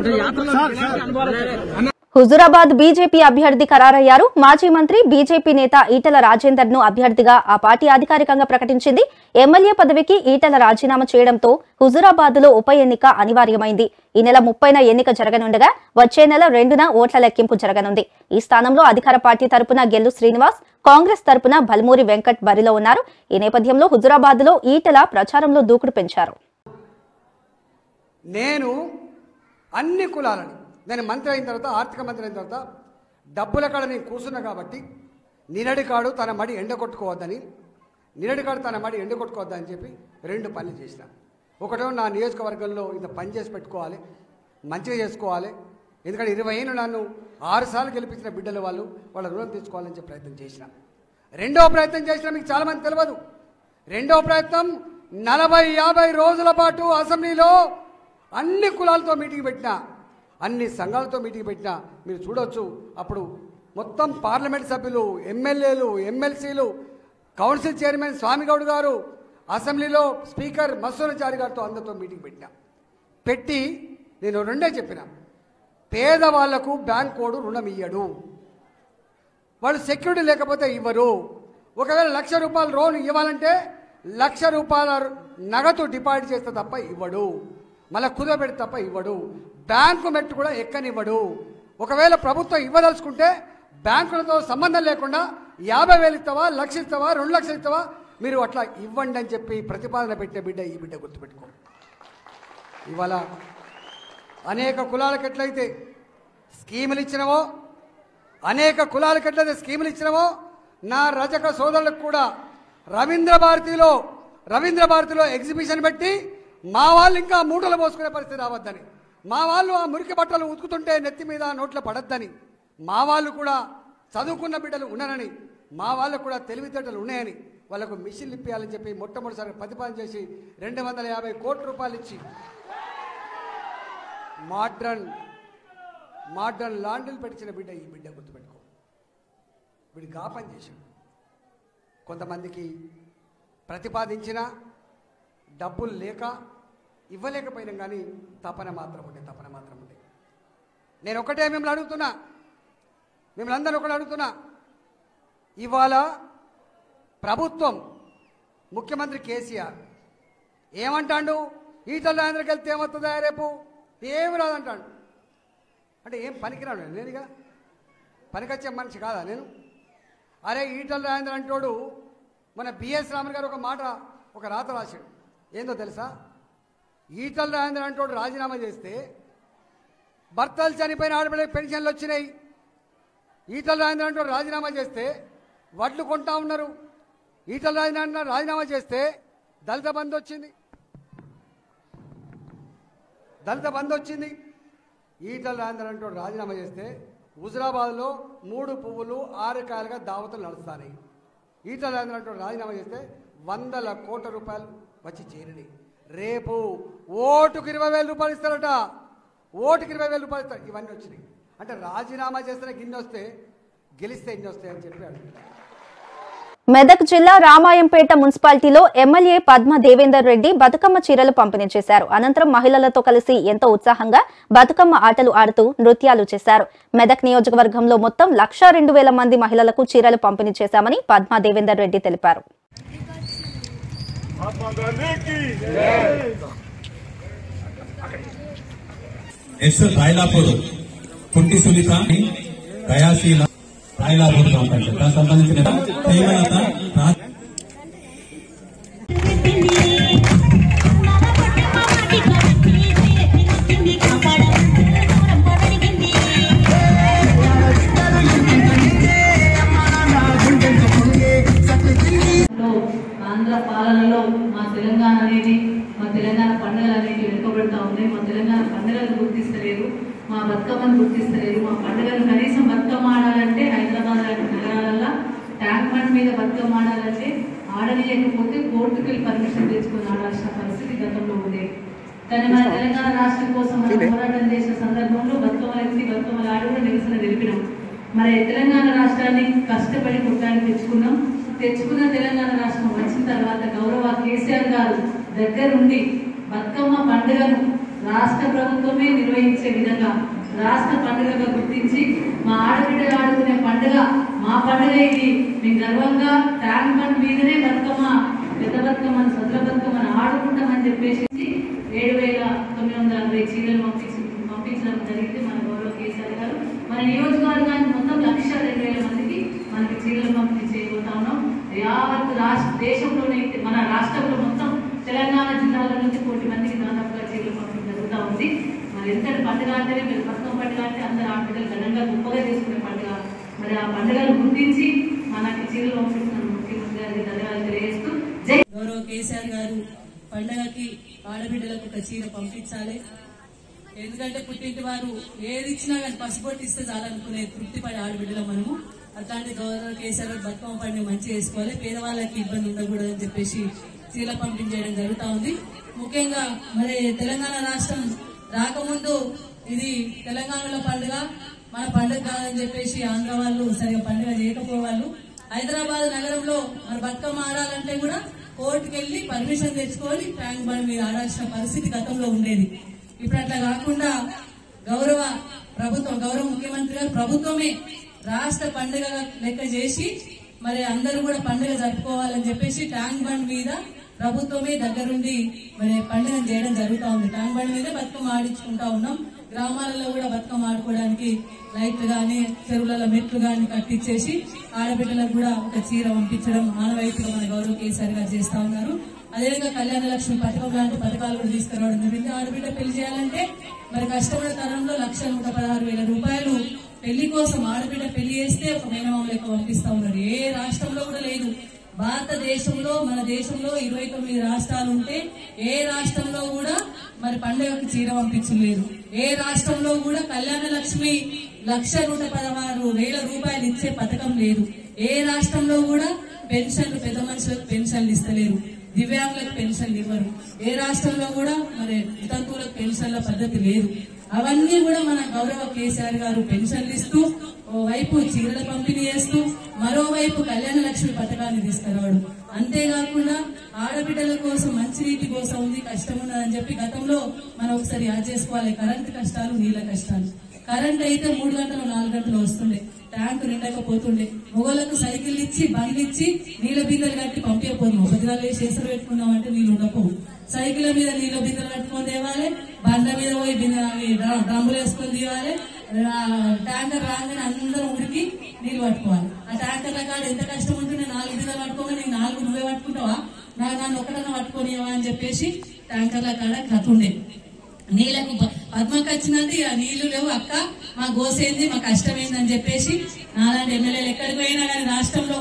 హుజురాబాద్ బీజేపీ అభ్యర్థి ఖరారయ్యారు. మాజీ మంత్రి బీజేపీ నేత ఈటెల రాజేందర్ ను అభ్యర్థిగా ఆ పార్టీ అధికారికంగా ప్రకటించింది. ఎమ్మెల్యే పదవికి ఈటెల రాజీనామా చేయడంతో హుజురాబాద్ లో ఉప ఎన్నిక అనివార్యమైంది. ఈ నెల 30న ఎన్నిక జరగనుండగా వచ్చే నెల 2న ఓట్ల లెక్కింపు జరగనుంది. ఈ స్థానంలో అధికార పార్టీ తరపున గెల్లు శ్రీనివాస్, కాంగ్రెస్ తరపున బల్మూరి వెంకట్ బరిలో ఉన్నారు. ఈ నేపథ్యంలో హుజురాబాద్ లో ఈటెల ప్రచారంలో దూకుడు పెంచారు. నేను అన్ని కులాలను, నేను మంత్రి అయిన తర్వాత, ఆర్థిక మంత్రి అయిన తర్వాత డబ్బుల కాడ నేను కూర్చున్నా కాబట్టి నిరడికాడు తన మడి ఎండగొట్టుకోవద్దని చెప్పి 2 పనులు చేసిన. ఒకటో నా నియోజకవర్గంలో ఇంత పని చేసి పెట్టుకోవాలి, మంచిగా చేసుకోవాలి. ఎందుకంటే 20 ఏళ్ళు నన్ను 6 సార్లు గెలిపించిన బిడ్డలు వాళ్ళ రుణం తీసుకోవాలని చెప్పి ప్రయత్నం చేసిన. రెండవ ప్రయత్నం చేసిన మీకు చాలామంది తెలియదు. రెండవ ప్రయత్నం 40-50 రోజుల పాటు అసెంబ్లీలో అన్ని కులాలతో మీటింగ్ పెట్టినా, అన్ని సంఘాలతో మీటింగ్ పెట్టినా మీరు చూడవచ్చు. అప్పుడు మొత్తం పార్లమెంట్ సభ్యులు, ఎమ్మెల్యేలు, ఎమ్మెల్సీలు, కౌన్సిల్ చైర్మన్ స్వామిగౌడ్ గారు, అసెంబ్లీలో స్పీకర్ మసూరచారి గారితో అందరితో మీటింగ్ పెట్టి నేను 2 చెప్పిన. పేదవాళ్లకు బ్యాంక్ రుణం ఇయ్యడు, వాళ్ళు సెక్యూరిటీ లేకపోతే ఇవ్వరు. ఒకవేళ ₹1,00,000 లోన్ ఇవ్వాలంటే ₹1,00,000 నగదు డిపాజిట్ చేస్తే తప్ప ఇవ్వడు, మళ్ళీ కుదరబెడితే తప్ప ఇవ్వడు. బ్యాంకు మెట్టు కూడా ఎక్కనివ్వడు. ఒకవేళ ప్రభుత్వం ఇవ్వదలుచుకుంటే బ్యాంకులతో సంబంధం లేకుండా 50,000 ఇస్తావా, 1,00,000 ఇస్తావా, 2 లక్షలు ఇస్తావా, మీరు అట్లా ఇవ్వండి అని చెప్పి ప్రతిపాదన పెట్టే బిడ్డ ఈ బిడ్డ గుర్తుపెట్టుకో. ఇవాళ అనేక కులాలకు ఎట్లయితే స్కీములు ఇచ్చినవో, నా రజక సోదరులకు కూడా రవీంద్ర భారతిలో ఎగ్జిబిషన్ పెట్టి మా వాళ్ళు ఇంకా మూటలు పోసుకునే పరిస్థితి రావద్దని, మా వాళ్ళు ఆ మురికి బట్టలు ఉతుకుతుంటే నెత్తి మీద నోట్లో పడద్దని, మా వాళ్ళు కూడా చదువుకున్న బిడ్డలు ఉన్నారని, మా వాళ్ళకు కూడా తెలివితేటలు ఉన్నాయని వాళ్ళకు మిషన్లు ఇప్పించాలని చెప్పి మొట్టమొదటిసారి ప్రతిపాదన చేసి 250 కోట్ల రూపాయలు ఇచ్చి మోడ్రన్ లాండ్రీలు పెట్టించిన బిడ్డ ఈ బిడ్డ గుర్తుపెట్టుకో. వీడికి ఆ పని చేశాడు. కొంతమందికి ప్రతిపాదించిన డబ్బులు లేక ఇవ్వలేకపోయినాం, కానీ తపన మాత్రం ఉండే. నేను ఒకటే మిమ్మల్ని అడుగుతున్నా, ఇవాళ ప్రభుత్వం, ముఖ్యమంత్రి కేసీఆర్ ఏమంటాడు? ఈటల రాజేందర్కి వెళ్తే ఏమవుతుందా రేపు? ఏమి రాదంటాడు. అంటే ఏం పనికిరాడు నేనుగా. పనికొచ్చే మనిషి కాదా నేను? అరే ఈటల రాజేంద్ర అంటోడు మన బిఎస్ రామన్ గారు ఒక రాత రాశాడు. ఏందో తెలుసా? ఈటల రాజేంద్ర అంటోడు రాజీనామా చేస్తే భర్తలు చనిపోయిన ఆడపిల్లకి పెన్షన్లు వచ్చినాయి. ఈటల రాజేంద్ర అంటోడు రాజీనామా చేస్తే వడ్లు కొంటా ఉన్నారు. ఈటల రాజేంద్ర రాజీనామా చేస్తే దళిత బంధు వచ్చింది. ఈటల రాజేంద్ర అంటోడు రాజీనామా చేస్తే హుజరాబాద్లో 3 పువ్వులు 6 కాయలుగా దావతులు నడుస్తాయి. ఈటల రాజేంద్ర అంటోడు రాజీనామా చేస్తే 100 కోట్ల రూపాయలు వచ్చి చేరినాయి. రేపు ఓటుకు 20,000 రూపాయలు ఇస్తారట. ఓటుకు 20,000 రూపాయలు ఇస్తారు. ఇవన్నీ వచ్చినాయి. అంటే రాజీనామా చేస్తే గిన్నె వస్తే గెలిస్తే ఎన్ని వస్తాయి అని చెప్పి అడుగుతారు. మెదక్ జిల్లా రామాయంపేట మున్సిపాలిటీలో ఎమ్మెల్యే పద్మ దేవేందర్ రెడ్డి బతుకమ్మ చీరలు పంపిణీ చేశారు. అనంతరం మహిళలతో కలిసి ఎంతో ఉత్సాహంగా బతుకమ్మ ఆటలు ఆడుతూ నృత్యాలు చేశారు. మెదక్ నియోజకవర్గంలో మొత్తం 102,000 మంది మహిళలకు చీరలు పంపిణీ చేశామని పద్మ దేవేందర్ రెడ్డి తెలిపారు. సంబంధించిన ఆంధ్ర పాలనలో మా తెలంగాణ అనేది మా తెలంగాణ పండుగలు అనేవి వెనుకబడతా ఉన్నాయి. మా తెలంగాణ పండుగలు గుర్తిస్తలేరు, మా బతుకమ్మను గుర్తిస్తలేరు. మా పండుగను కనీసం బతుకమ్మ ఆడాలంటే హైదరాబాద్ లాంటి నగరాలలో ట్యాంక్ బండ్ మీద బతుకమ్మ ఆడాలంటే ఆడలేకపోతే కోర్టుకు వెళ్ళి పర్మిషన్ తెచ్చుకొని ఆడాల్సిన పరిస్థితి గతంలో ఉండేది. కానీ మన తెలంగాణ రాష్ట్రం కోసం మనం పోరాటం చేసిన సందర్భంలో బతుకమ్మలు ఎత్తి బతుకమ్మలు ఆడి కూడా నిరసన తెలిపినాం. మరి తెలంగాణ రాష్ట్రాన్ని కష్టపడి కొట్టాన్ని తెచ్చుకున్న తెలంగాణ రాష్ట్రం వచ్చిన తర్వాత గౌరవ కేసీఆర్ గారు దగ్గరుండి బతుకమ్మ పండుగను రాష్ట్ర ప్రభుత్వమే నిర్వహించే విధంగా రాష్ట్ర పండుగగా గుర్తించి మా ఆడబిడ్డలు ఆడుకునే పండుగ మా పండుగ ఇది, మేము గర్వంగా ట్యాంక్ బండ్ మీదనే బతుకమ్మ పెద్ద బతుకమ్మను సద్ర బతుకమ్మను ఆడుకుంటామని చెప్పేసి 7,940 చీరలు పంపించడం జరిగింది మన గౌరవ కేసీఆర్ గారు. మన నియోజకవర్గానికి మొత్తం 102,000 మందికి మనకి చీరలు పంపిణీ చేయబోతా ఉన్నాం. యావత్ దేశంలోనే మన రాష్ట్రంలో మొత్తం తెలంగాణ జిల్లాల నుంచి 1 కోటి మందికి దాదాపుగా చీరలు పంపిణీ జరుగుతూ ఉంది. మరి ఎంతటి పండుగ అంటేనే మీరు బతుకమ్మ పండుగ అంటే అందరూ ఆడపిల్లలు ఘనంగా గొప్పగా చేసుకునే పండుగ. మరి ఆ పండుగను గుర్తించి మనకి చీరలు పంపిస్తున్న ముఖ్యమంత్రి గారికి ధన్యవాదాలు తెలియజేస్తూ గౌరవ కేసీఆర్ గారు పండుగకి ఆడబిడ్డలకు ఒక చీర పంపించాలి. ఎందుకంటే పుట్టింటి వారు ఏది ఇచ్చినా కానీ పసుపొట్టు ఇస్తే చాలనుకునే తృప్తిపడే ఆడబిడ్డలు మనము. అట్లాంటి గౌరవ కేసీఆర్ గారు బతుకమ్మ పండుగ మంచిగా చేసుకోవాలి, పేదవాళ్ళకి ఇబ్బంది ఉండకూడదని చెప్పేసి చీరలు పంపిణీ చేయడం జరుగుతూ ఉంది. ముఖ్యంగా మరి తెలంగాణ రాష్ట్రం రాకముందు ఇది తెలంగాణలో పండుగ మన పండుగ కాదని చెప్పేసి ఆంధ్ర వాళ్ళు సరిగా పండుగ చేయకపోవాలి. హైదరాబాద్ నగరంలో మన బతుకమ్మ ఆడాలంటే కూడా కోర్టుకు వెళ్లి పర్మిషన్ తెచ్చుకొని ట్యాంక్ బండ్ మీద ఆడాల్సిన పరిస్థితి గతంలో ఉండేది. ఇప్పుడు అట్లా కాకుండా గౌరవ ముఖ్యమంత్రి గారు ప్రభుత్వమే రాష్ట్ర పండుగ లెక్క చేసి మరి అందరూ కూడా పండుగ జరుపుకోవాలని చెప్పేసి ట్యాంక్ బండ్ మీద ప్రభుత్వమే దగ్గరుండి మరి పండుగను చేయడం జరుగుతూ ఉంది. ట్యాంక్ బండ్ మీద బతుకమ్మ ఆడించుకుంటా ఉన్నాం. గ్రామాలలో కూడా బతుకమ్మ ఆడుకోవడానికి లైట్లు గాని చెరువులలో మెట్లు గాని కట్టించేసి ఆడబిడ్డలకు కూడా ఒక చీర పంపించడం ఆనవాయితీగా మన గౌరవ కేసీఆర్ గారు చేస్తా ఉన్నారు. అదేవిధంగా కళ్యాణ లక్ష్మి పథకం లాంటి పథకాలు కూడా తీసుకురావడం జరిగింది. ఆడబిడ్డ పెళ్లి చేయాలంటే మరి కష్టపడే తరంలో 1,116,000 రూపాయలు పెళ్లి కోసం ఆడబిడ్డ పెళ్లి చేస్తే ఒక మేనమామ లెక్క పంపిస్తా ఉన్నారు. ఏ రాష్ట్రంలో కూడా లేదు. భారతదేశంలో మన దేశంలో 29 రాష్ట్రాలు ఉంటే ఏ రాష్ట్రంలో కూడా మరి పండుగకు చీర పంపించలేదు. ఏ రాష్ట్రంలో కూడా కళ్యాణ లక్ష్మి 1,116,000 రూపాయలు ఇచ్చే పథకం లేదు. ఏ రాష్ట్రంలో కూడా పెన్షన్లు పెద్ద మనుషులకు పెన్షన్లు ఇస్తలేరు, దివ్యాంగులకు పెన్షన్లు ఇవ్వరు. ఏ రాష్ట్రంలో కూడా మరి వితంతువులకు పెన్షన్ల పద్ధతి లేదు. అవన్నీ కూడా మన గౌరవ కేసీఆర్ గారు పెన్షన్లు ఇస్తూ ఓవైపు చీరల పంపిణీ చేస్తూ మరోవైపు కళ్యాణ లక్ష్మి పథకాన్ని తీసుకురావడం. అంతేకాకుండా ఆడబిడ్డల కోసం మంచినీటి కోసం ఉంది, కష్టం ఉన్నదని చెప్పి గతంలో మనం ఒకసారి యాడ్ చేసుకోవాలి. కరెంటు కష్టాలు, నీళ్ల కష్టాలు. కరెంట్ అయితే 3 గంటలు 4 గంటలు వస్తుండే, ట్యాంకు నిండకపోతుండే. మొగోళ్లకు సైకిల్ ఇచ్చి బండ్లు ఇచ్చి నీళ్ల బిందెలు కట్టి పంపించకపోను. బతిరాలు వేసి ఎసరు పెట్టుకున్నామంటే నీళ్లు ఉండకపోవు. సైకిల్ మీద నీళ్ల బిందెలు కట్టుకొని తేవాలి, బండ్ల మీద పోయి డ్రమ్ములు వేసుకొని తీయాలి, ట్యాంకర్ రాగానే అందరూ ఊరికి నీళ్ళు పట్టుకోవాలి. ఆ ట్యాంకర్ల కాడ ఎంత కష్టం ఉంటుంది, 4 బిందెలు పట్టుకోగా నీకు 4 నువ్వే పట్టుకుంటావా, నన్ను ఒక్కడన్నా పట్టుకోనివా అని చెప్పేసి ట్యాంకర్ల కాడ కతుండే. నీళ్లకు పద్మకు వచ్చినది ఆ నీళ్లు లేవు అక్క, మా గోసేంది, మా కష్టమైంది అని చెప్పేసి నాలాంటి ఎమ్మెల్యేలు ఎక్కడికి పోయినా కానీ రాష్ట్రంలో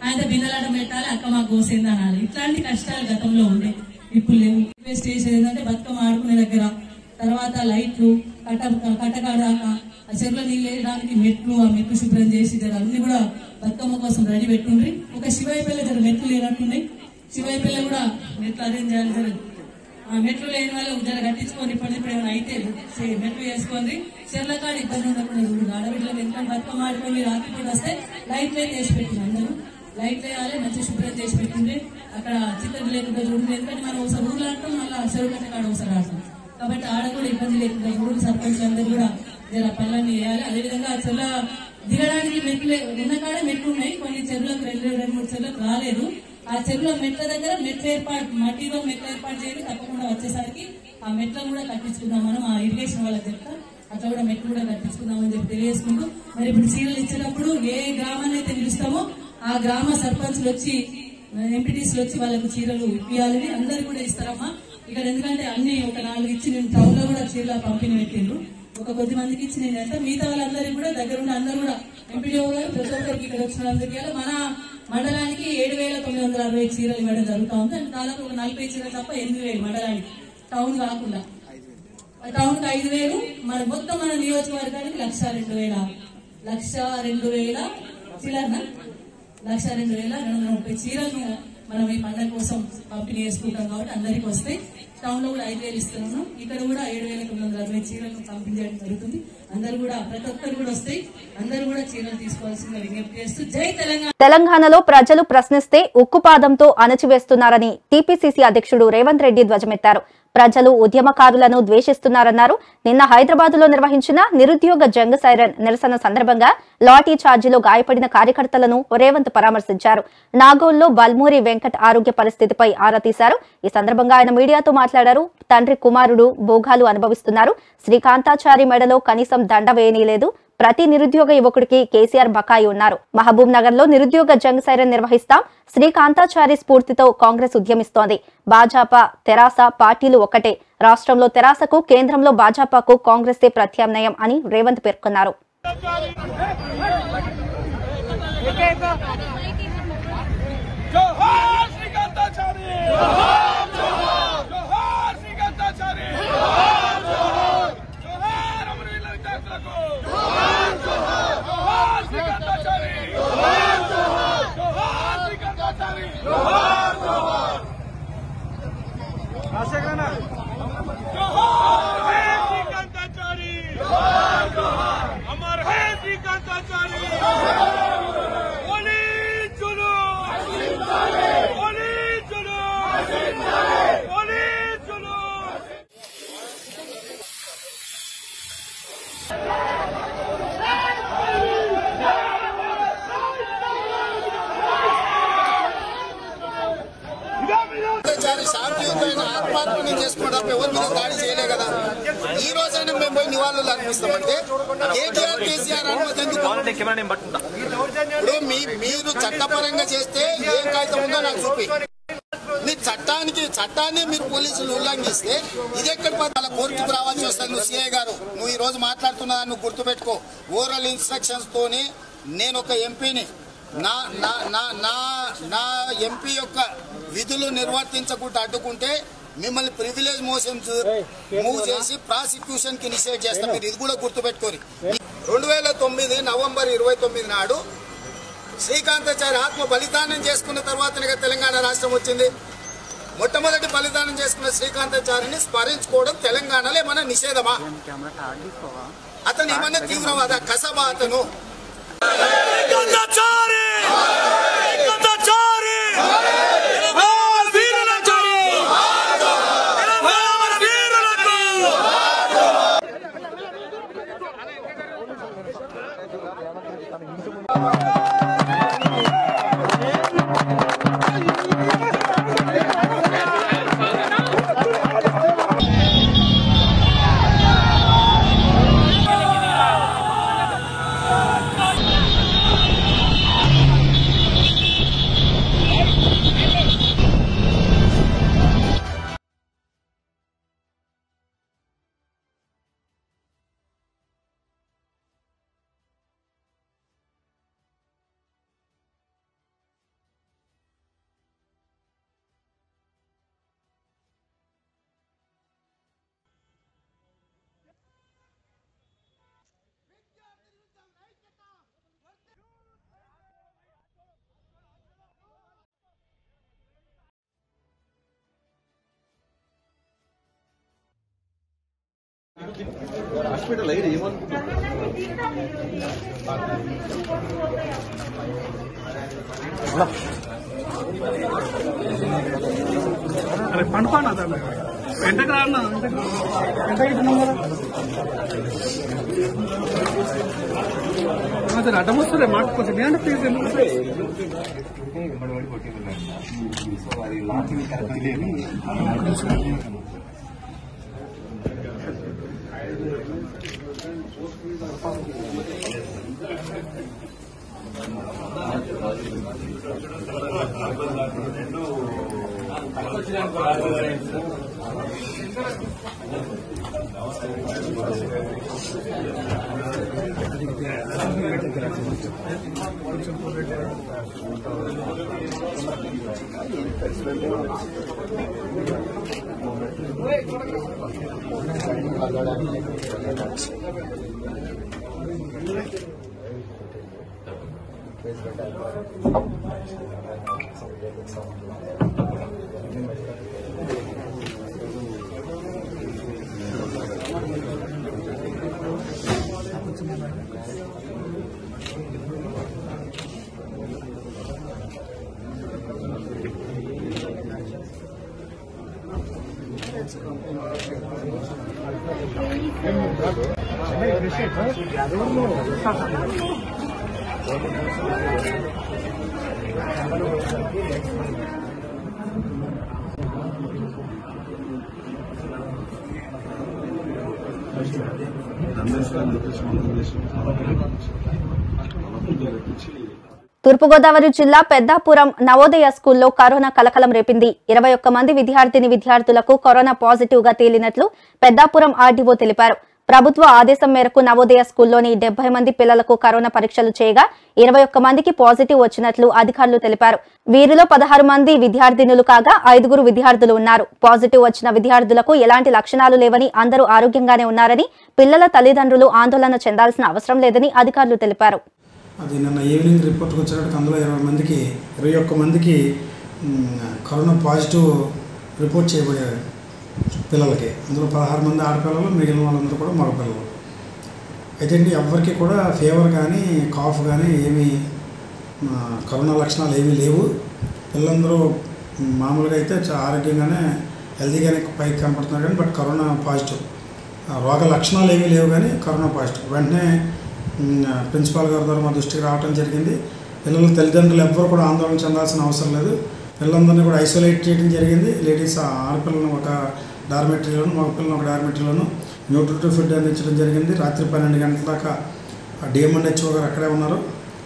ఆయన బిందెలాట పెట్టాలి, అక్క మా గోసేంది అనాలి. ఇట్లాంటి కష్టాలు గతంలో ఉండే, ఇప్పుడు లేవు. రిక్వెస్ట్ చేసేది ఏంటంటే బతుకమ్మ ఆడుకునే దగ్గర, తర్వాత లైట్లు కట్టకాడాక ఆ చెరువులో నీళ్ళు వేయడానికి మెట్లు, ఆ మెట్లు శుభ్రం చేసి అన్ని కూడా బతుకమ్మ కోసం రెడీ పెట్టుండ్రి. ఒక శివాయిపల్లి జర మెట్లు లేనట్టున్నాయి, శివాయిపల్లి కూడా మెట్లు అరేంజ్ చేయాలి. జర ఆ మెట్లు లేని వాళ్ళు జర కట్టించుకొని ఇప్పుడు ఏమైనా అయితే మెట్లు వేసుకోండి. చెర్లకాడ ఇబ్బంది ఉండకుండా ఆడబిడ్డలకు ఎంత బతుకమ్మ ఆడుకొని రాత్రిపూట వస్తే లైట్లు అయితే వేసి పెట్టింది, అందరూ లైట్లు వేయాలి, మంచిగా శుభ్రం చేసి పెట్టింది. అక్కడ చిత్తడి లేకుండా చూడండి, ఎందుకంటే మనం ఒకసారి ఊర్లో ఆడతాం, మళ్ళీ చెరువు కట్ట కాడ ఒకసారి ఆడతాం. కాబట్టి ఆడ కూడా ఇబ్బంది లేకుండా ఊరు సర్పంచ్ అందరూ కూడా జర పనులన్నీ వేయాలి. అదేవిధంగా చెరువుల దిగడానికి మెట్లు ఉన్న కాడ మెట్లు ఉన్నాయి, కొన్ని చెరువులకు 2-3 చెరువులకు రాలేదు. ఆ చెరువుల మెట్ల దగ్గర మెట్ల ఏర్పాటు, మట్టిలో మెట్ల ఏర్పాటు చేయాలి. తప్పకుండా వచ్చేసరికి ఆ మెట్లను కూడా కట్టించుకుందాం, మనం ఆ ఇరిగేషన్ వాళ్ళకి చెప్తా అట్లా కూడా మెట్లు కూడా కట్టించుకుందామని చెప్పి తెలియజేసుకుంటూ, మరి ఇప్పుడు చీరలు ఇచ్చేటప్పుడు ఏ గ్రామాన్ని అయితే పిలుస్తామో ఆ గ్రామ సర్పంచ్లు వచ్చి, ఎంపీటీసీలు వచ్చి వాళ్ళకు చీరలు ఇప్పియాలని అందరు కూడా ఇస్తారమ్మా ఇక్కడ. ఎందుకంటే అన్ని ఒక 4 ఇచ్చి నేను టౌన్ లో కూడా చీరల పంపిణీ పెట్టిండ్రు, ఒక కొద్ది మందికి ఇచ్చి నేను ఎంత మిగతా వాళ్ళందరికీ కూడా దగ్గర ఉన్న అందరూ కూడా ఎంపీడీఓ గారు ప్రతి ఒక్కరికి ఇక్కడ వచ్చిన అందరికీ మన మండలానికి 7,960 చీరలు ఇవ్వడం జరుగుతూ ఉంది. అంటే దాదాపు ఒక 40 చీరలు తప్ప 8,000 మండలానికి, టౌన్ కాకుండా. టౌన్ కి 5,000, మన మొత్తం మన నియోజకవర్గానికి 1,02,000 చీరన 1,02,230 చీరలను మనం ఈ పండుగ కోసం పంపిణీ చేసుకుంటాం. కాబట్టి అందరికి వస్తాయి. టౌన్ లో కూడా 5,000 ఇస్తున్నాను, ఇక్కడ కూడా 7,960 చీరలను పంపిణీ చేయడం జరుగుతుంది. అందరు కూడా ప్రతి ఒక్కరు కూడా వస్తాయి, అందరూ కూడా చీరలు తీసుకోవాల్సిందిగా విజ్ఞప్తి చేస్తూ జై తెలంగాణ. తెలంగాణలో ప్రజలు ప్రశ్నిస్తే ఉక్కుపాదంతో అణచివేస్తున్నారని టీపీసీసీ అధ్యక్షుడు రేవంత్ రెడ్డి ధ్వజమెత్తారు. ప్రజలు ఉద్యమకారులను ద్వేషిస్తున్నారన్నారు. నిన్న హైదరాబాద్ లో నిర్వహించిన నిరుద్యోగ జంగ్ సైరన్ నిరసన సందర్భంగా లాఠీ చార్జీలో గాయపడిన కార్యకర్తలను రేవంత్ పరామర్శించారు. నాగోల్లో బల్మూరి వెంకట్ ఆరోగ్య పరిస్థితిపై ఆరా తీశారు. ఈ సందర్భంగా ఆయన మీడియాతో మాట్లాడారు. తండ్రి కుమారుడు భోగాలు అనుభవిస్తున్నారు. శ్రీకాంతాచారి మెడలో కనీసం దండ వేయనీలేదు. ప్రతి నిరుద్యోగ యువకుడికి కేసీఆర్ బకాయి ఉన్నారు. మహబూబ్ నగర్ లో నిరుద్యోగ జంగ్ సైరన్ నిర్వహిస్తాం. శ్రీకాంతాచారి స్ఫూర్తితో కాంగ్రెస్ ఉద్యమిస్తోంది. భాజపా తెరాస పార్టీలు ఒక్కటే. రాష్ట్రంలో తెరాసకు, కేంద్రంలో భాజపాకు కాంగ్రెసే ప్రత్యామ్నాయం అని రేవంత్ పేర్కొన్నారు. ఆత్మాత్మని చేసుకోవడం ఎవరి మీద దాడి చేయలే కదా. ఈ రోజైనా మేము పోయి నివాళులు అర్పిస్తామంటే కేటీఆర్ కేసీఆర్ అనుమతి ఎందుకు? ఇప్పుడు మీరు చట్టపరంగా చేస్తే ఏం కాగితం ఉందో నాకు చూపి. మీ చట్టాన్ని మీరు పోలీసులు ఉల్లంఘిస్తే ఇది ఎక్కడ వాళ్ళ కోర్టుకు రావాల్సి వస్తుంది. నువ్వు సిఐ గారు, నువ్వు ఈ రోజు మాట్లాడుతున్నా, నువ్వు గుర్తుపెట్టుకో. ఓరల్ ఇన్స్ట్రక్షన్స్ తోని నేను ఒక ఎంపీని నా ఎంపీ యొక్క విధులు నిర్వర్తించకుండా అడ్డుకుంటే మిమ్మల్ని ప్రివిలేజ్ మోషన్ మూవ్ చేసి ప్రాసిక్యూషన్ కి ఇనిషియేట్ చేస్తాం. మీరు ఇది కూడా గుర్తుపెట్టుకోరు. 2009 నవంబర్ 29 నాడు శ్రీకాంతాచారి ఆత్మ బలిదానం చేసుకున్న తర్వాతనే తెలంగాణ రాష్ట్రం వచ్చింది. మొట్టమొదటి బలిదానం చేసుకున్న శ్రీకాంతాచారిని స్మరించుకోవడం తెలంగాణలో ఏమన్నా నిషేధమా? అతను ఏమన్నా తీవ్రవాద కసబా? అతను హాస్పిటల్ అయ్యి ఏమనుకుంటున్నారు పండుకోనా ఎంతకు రాన్నా ఎంతకు అడ్డం వస్తుంది మాట్లాడుకోవచ్చు నేను ప్లీజ్ తూర్పుగోదావరి జిల్లా పెద్దాపురం నవోదయ స్కూల్లో కరోనా కలకలం రేపింది. 21 మంది విద్యార్థులకు కరోనా పాజిటివ్ గా తేలినట్లు పెద్దాపురం ఆర్డీఓ తెలిపారు. ప్రభుత్వ ఆదేశం మేరకు నవోదయ స్కూల్లోని 70 మంది పిల్లలకు కరోనా పరీక్షలు చేయగా 21 మందికి పాజిటివ్ వచ్చినట్లు అధికారులు తెలిపారు. వీరిలో 16 మంది విద్యార్థినులు కాగా 5 విద్యార్థులు ఉన్నారు. పాజిటివ్ వచ్చిన విద్యార్థులకు ఎలాంటి లక్షణాలు లేవని, అందరూ ఆరోగ్యంగానే ఉన్నారని, పిల్లల తల్లిదండ్రులు ఆందోళన చెందాల్సిన అవసరం లేదని అధికారులు తెలిపారు. అది నిన్న ఈవినింగ్ రిపోర్ట్కి వచ్చేటప్పుడు అందులో 21 మందికి కరోనా పాజిటివ్ రిపోర్ట్ చేయబడారు పిల్లలకి. అందులో 16 మంది ఆడపిల్లలు, మిగిలిన వాళ్ళందరూ కూడా మగపిల్లలు. అయితే ఎవరికి కూడా ఫీవర్ కానీ కాఫ్ కానీ ఏమీ కరోనా లక్షణాలు ఏమీ లేవు. పిల్లలందరూ మామూలుగా అయితే ఆరోగ్యంగానే హెల్తీగానే పైకి కనపడుతున్నారు కానీ బట్ కరోనా పాజిటివ్. రోగ లక్షణాలు ఏమీ లేవు కానీ కరోనా పాజిటివ్. వెంటనే ప్రిన్సిపాల్ గారి ద్వారా మా దృష్టికి రావడం జరిగింది. పిల్లల తల్లిదండ్రులు ఎవ్వరు కూడా ఆందోళన చెందాల్సిన అవసరం లేదు. పిల్లలందరినీ కూడా ఐసోలేట్ చేయడం జరిగింది. లేడీస్ ఆడపిల్లలను ఒక డార్మెటరీలోను, మగపిల్లలను ఒక డార్మెటరీలోను న్యూట్రిటివ్ ఫుడ్ అందించడం జరిగింది. రాత్రి 12 గంటల దాకా డిఎంఎన్హెచ్ఓ గారు అక్కడే ఉన్నారు.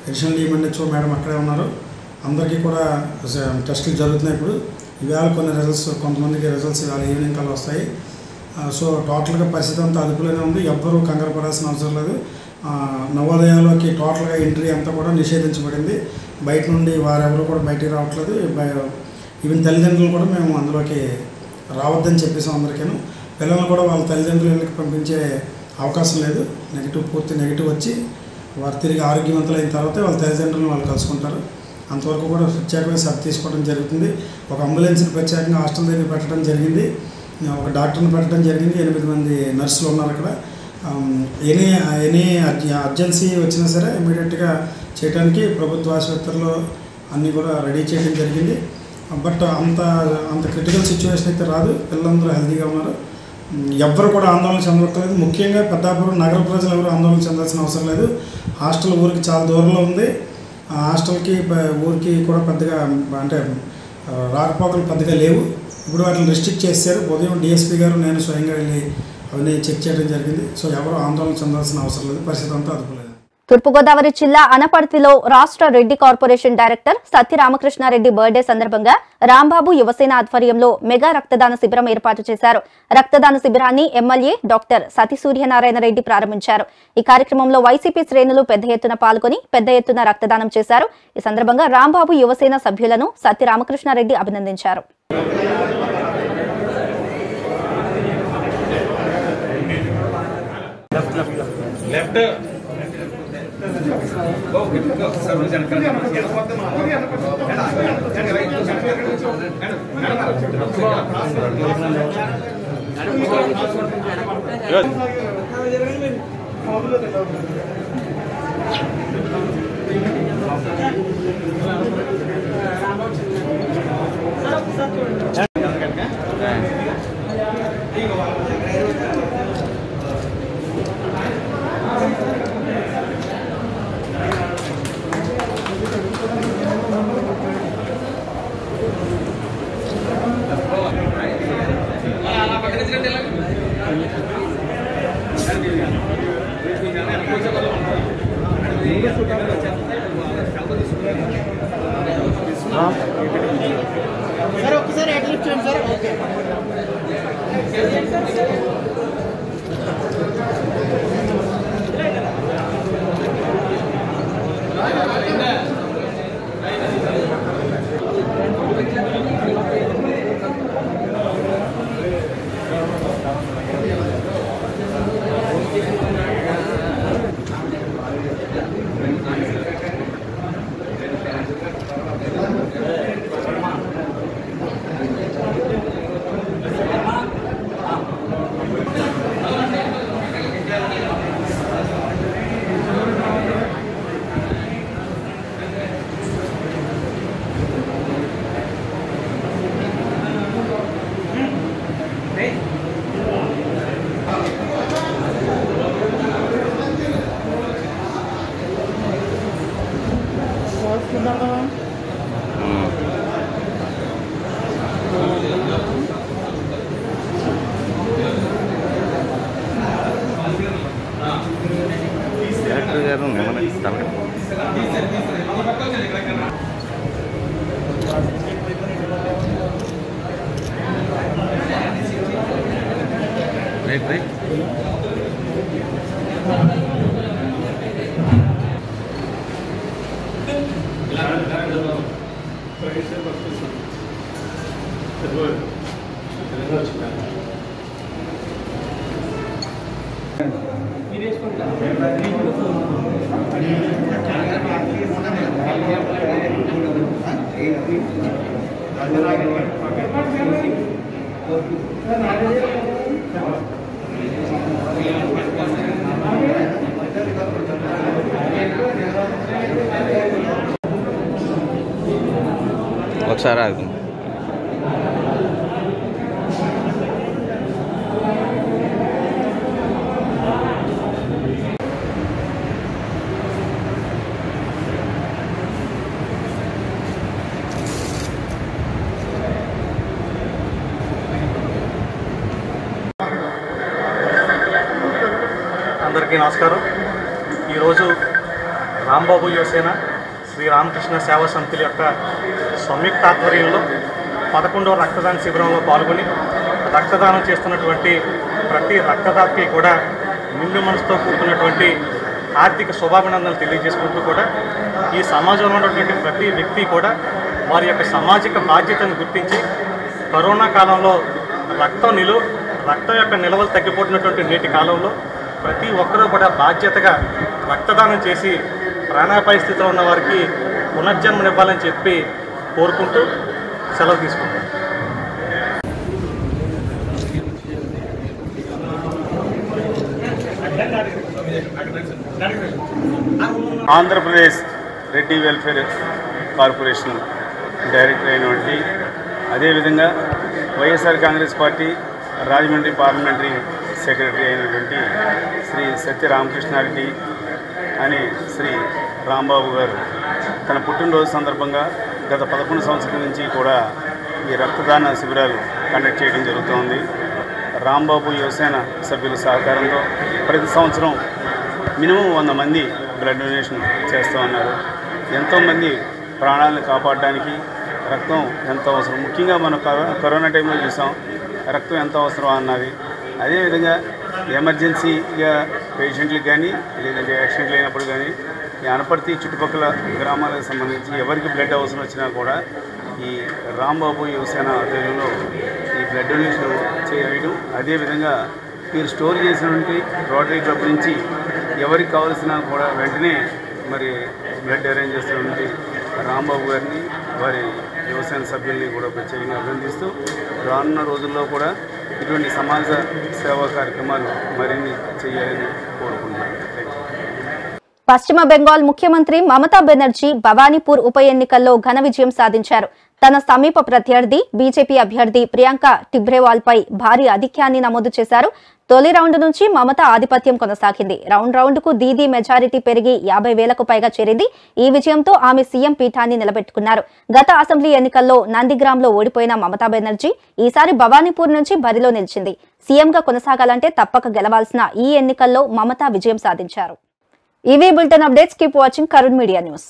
అడిషనల్ డిఎంఎన్హెచ్ఓ మేడం అక్కడే ఉన్నారు. అందరికీ కూడా టెస్టులు జరుగుతున్నాయి. ఇప్పుడు ఇవాళ కొన్ని రిజల్ట్స్, కొంతమందికి రిజల్ట్స్ ఇవాళ ఈవినింగ్ కల్లా వస్తాయి. సో టోటల్గా పరిస్థితి అంతా అదుపులోనే ఉంది. ఎవ్వరూ కంగారు పడాల్సిన అవసరం లేదు. నవోదయాలోకి టోటల్గా ఎంట్రీ అంతా కూడా నిషేధించబడింది. బయట నుండి వారెవరు కూడా బయటికి రావట్లేదు. ఈవెన్ తల్లిదండ్రులు కూడా మేము అందులోకి రావద్దని చెప్పేసాం అందరికీ. పిల్లలు కూడా వాళ్ళ తల్లిదండ్రుల ఇళ్ళకి పంపించే అవకాశం లేదు. పూర్తి నెగిటివ్ వచ్చి వారు తిరిగి ఆరోగ్యవంతులైన తర్వాత వాళ్ళ తల్లిదండ్రులను వాళ్ళు కలుసుకుంటారు. అంతవరకు కూడా ప్రత్యేకమైన శ్రద్ధ తీసుకోవడం జరుగుతుంది. ఒక అంబులెన్స్ని ప్రత్యేకంగా హాస్టల్ దగ్గర పెట్టడం జరిగింది. ఒక డాక్టర్ని పెట్టడం జరిగింది. 8 మంది నర్సులు ఉన్నారు అక్కడ. ఎనీ అర్జెన్సీ వచ్చినా సరే ఇమీడియట్గా చేయడానికి ప్రభుత్వ ఆసుపత్రిలో అన్నీ కూడా రెడీ చేయడం జరిగింది. బట్ అంత క్రిటికల్ సిచ్యువేషన్ అయితే రాదు. పిల్లలందరూ హెల్తీగా ఉన్నారు. ఎవ్వరు కూడా ఆందోళన చెందక్కర్లేదు. ముఖ్యంగా పెద్దాపురం నగర ప్రజలు ఎవరు ఆందోళన చెందాల్సిన అవసరం లేదు. హాస్టల్ ఊరికి చాలా దూరంలో ఉంది. ఆ హాస్టల్కి ఊరికి కూడా పెద్దగా అంటే రాకపోకలు పెద్దగా లేవు. ఇప్పుడు వాటిని రెస్ట్రిక్ట్ చేశారు. ఉదయం డిఎస్పీ గారు నేను స్వయంగా వెళ్ళి అవన్నీ చెక్ చేయడం జరిగింది. సో ఎవరు ఆందోళన చెందాల్సిన అవసరం లేదు. పరిస్థితి అంతా అదుపులేదు. తూర్పుగోదావరి జిల్లా అనపర్తిలో రాష్ట్ర రెడ్డి కార్పొరేషన్ డైరెక్టర్ సత్యరామకృష్ణారెడ్డి బర్త్డే సందర్భంగా రాంబాబు యువసేన ఆధ్వర్యంలో మెగా రక్తదాన శిబిరం ఏర్పాటు చేశారు. రక్తదాన శిబిరాన్ని ఎమ్మెల్యే డాక్టర్ సతీ సూర్యనారాయణ రెడ్డి ప్రారంభించారు. ఈ కార్యక్రమంలో వైసీపీ శ్రేణులు పెద్ద ఎత్తున పాల్గొని పెద్ద ఎత్తున రక్తదానం చేశారు. ఈ సందర్భంగా రాంబాబు యువసేన సభ్యులను సత్యరామకృష్ణారెడ్డి అభినందించారు. సార్ ఒక్కసారి అట్లిఫ్ట్ చేయండి సార్. ఓకే ఒకసారి ఆగు. అందరికీ నమస్కారం. ఈరోజు రాంబాబు యువసేన శ్రీ రామకృష్ణ సేవా సమితుల యొక్క సంయుక్త ఆధ్వర్యంలో 11వ రక్తదాన శిబిరంలో పాల్గొని రక్తదానం చేస్తున్నటువంటి ప్రతి రక్తదాతకి కూడా నిండు మనసుతో కూడుకున్నటువంటి ఆర్థిక శుభాభినందనలు తెలియజేసుకుంటూ కూడా ఈ సమాజంలో ఉన్నటువంటి ప్రతి వ్యక్తి కూడా వారి యొక్క సామాజిక బాధ్యతను గుర్తించి కరోనా కాలంలో రక్తం యొక్క నిల్వలు తగ్గిపోతున్నటువంటి నేటి కాలంలో ప్రతి ఒక్కరూ కూడా బాధ్యతగా రక్తదానం చేసి ప్రాణాపాయ స్థితిలో ఉన్న వారికి పునర్జన్మనివ్వాలని చెప్పి కోరుకుంటూ సెలవు తీసుకుంటాం. Andhra Pradesh Reddy welfare corporation director అయినటువంటి అదేవిధంగా YSR Congress party Rajahmundry parliamentary secretary అయినటువంటి శ్రీ సత్య రామకృష్ణారెడ్డి అని శ్రీ రాంబాబు గారు తన పుట్టినరోజు సందర్భంగా గత 11 సంవత్సరాల నుంచి కూడా ఈ రక్తదాన శిబిరాలు కండక్ట్ చేయడం జరుగుతోంది. రాంబాబు యువసేన సభ్యుల సహకారంతో ప్రతి సంవత్సరం మినిమం 100 మంది బ్లడ్ డొనేషన్ చేస్తూ ఉన్నారు. ఎంతోమంది ప్రాణాలను కాపాడడానికి రక్తం ఎంత అవసరం, ముఖ్యంగా మనం కరోనా టైంలో చూసాం రక్తం ఎంత అవసరం అన్నది. అదేవిధంగా ఎమర్జెన్సీగా పేషెంట్లకు కానీ లేదంటే యాక్సిడెంట్లు అయినప్పుడు కానీ ఈ అనపర్తి చుట్టుపక్కల గ్రామాలకు సంబంధించి ఎవరికి బ్లడ్ అవసరం వచ్చినా కూడా ఈ రాంబాబు యువసేన ఆధ్వర్యంలో ఈ బ్లడ్ డొనేషన్ చేయడం, అదేవిధంగా మీరు స్టోర్ చేసినటువంటి రోటరీ క్లబ్ నుంచి ఎవరికి కావాల్సినా కూడా వెంటనే మరి బ్లడ్ అరేంజ్ చేస్తున్నటువంటి రాంబాబు గారిని వారి యువసేన సభ్యుల్ని కూడా ప్రత్యేకంగా అభినందిస్తూ రానున్న రోజుల్లో కూడా ఇటువంటి సమాజ సేవా కార్యక్రమాలు మరిన్ని చేయాలని కోరుకుంటున్నాను. పశ్చిమ బెంగాల్ ముఖ్యమంత్రి మమతా బెనర్జీ భవానీపూర్ ఉప ఎన్నికల్లో ఘన విజయం సాధించారు. తన సమీప ప్రత్యర్థి బీజేపీ అభ్యర్థి ప్రియాంక టిబ్రేవాల్ పై భారీ ఆధిక్యాన్ని నమోదు చేశారు. తొలి రౌండ్ నుంచి మమత ఆధిపత్యం కొనసాగింది. రౌండ్ కు దీదీ మెజారిటీ పెరిగి 50,000కు పైగా చేరింది. ఈ విజయంతో ఆమె సీఎం పీఠాన్ని నిలబెట్టుకున్నారు. గత అసెంబ్లీ ఎన్నికల్లో నందిగ్రామ్లో ఓడిపోయిన మమతా బెనర్జీ ఈసారి భవానీపూర్ నుంచి బరిలో నిలిచింది. సీఎంగా కొనసాగాలంటే తప్పక గెలవాల్సిన ఈ ఎన్నికల్లో మమత విజయం సాధించారు. ఇవి bulletin updates. Keep watching Karun media news.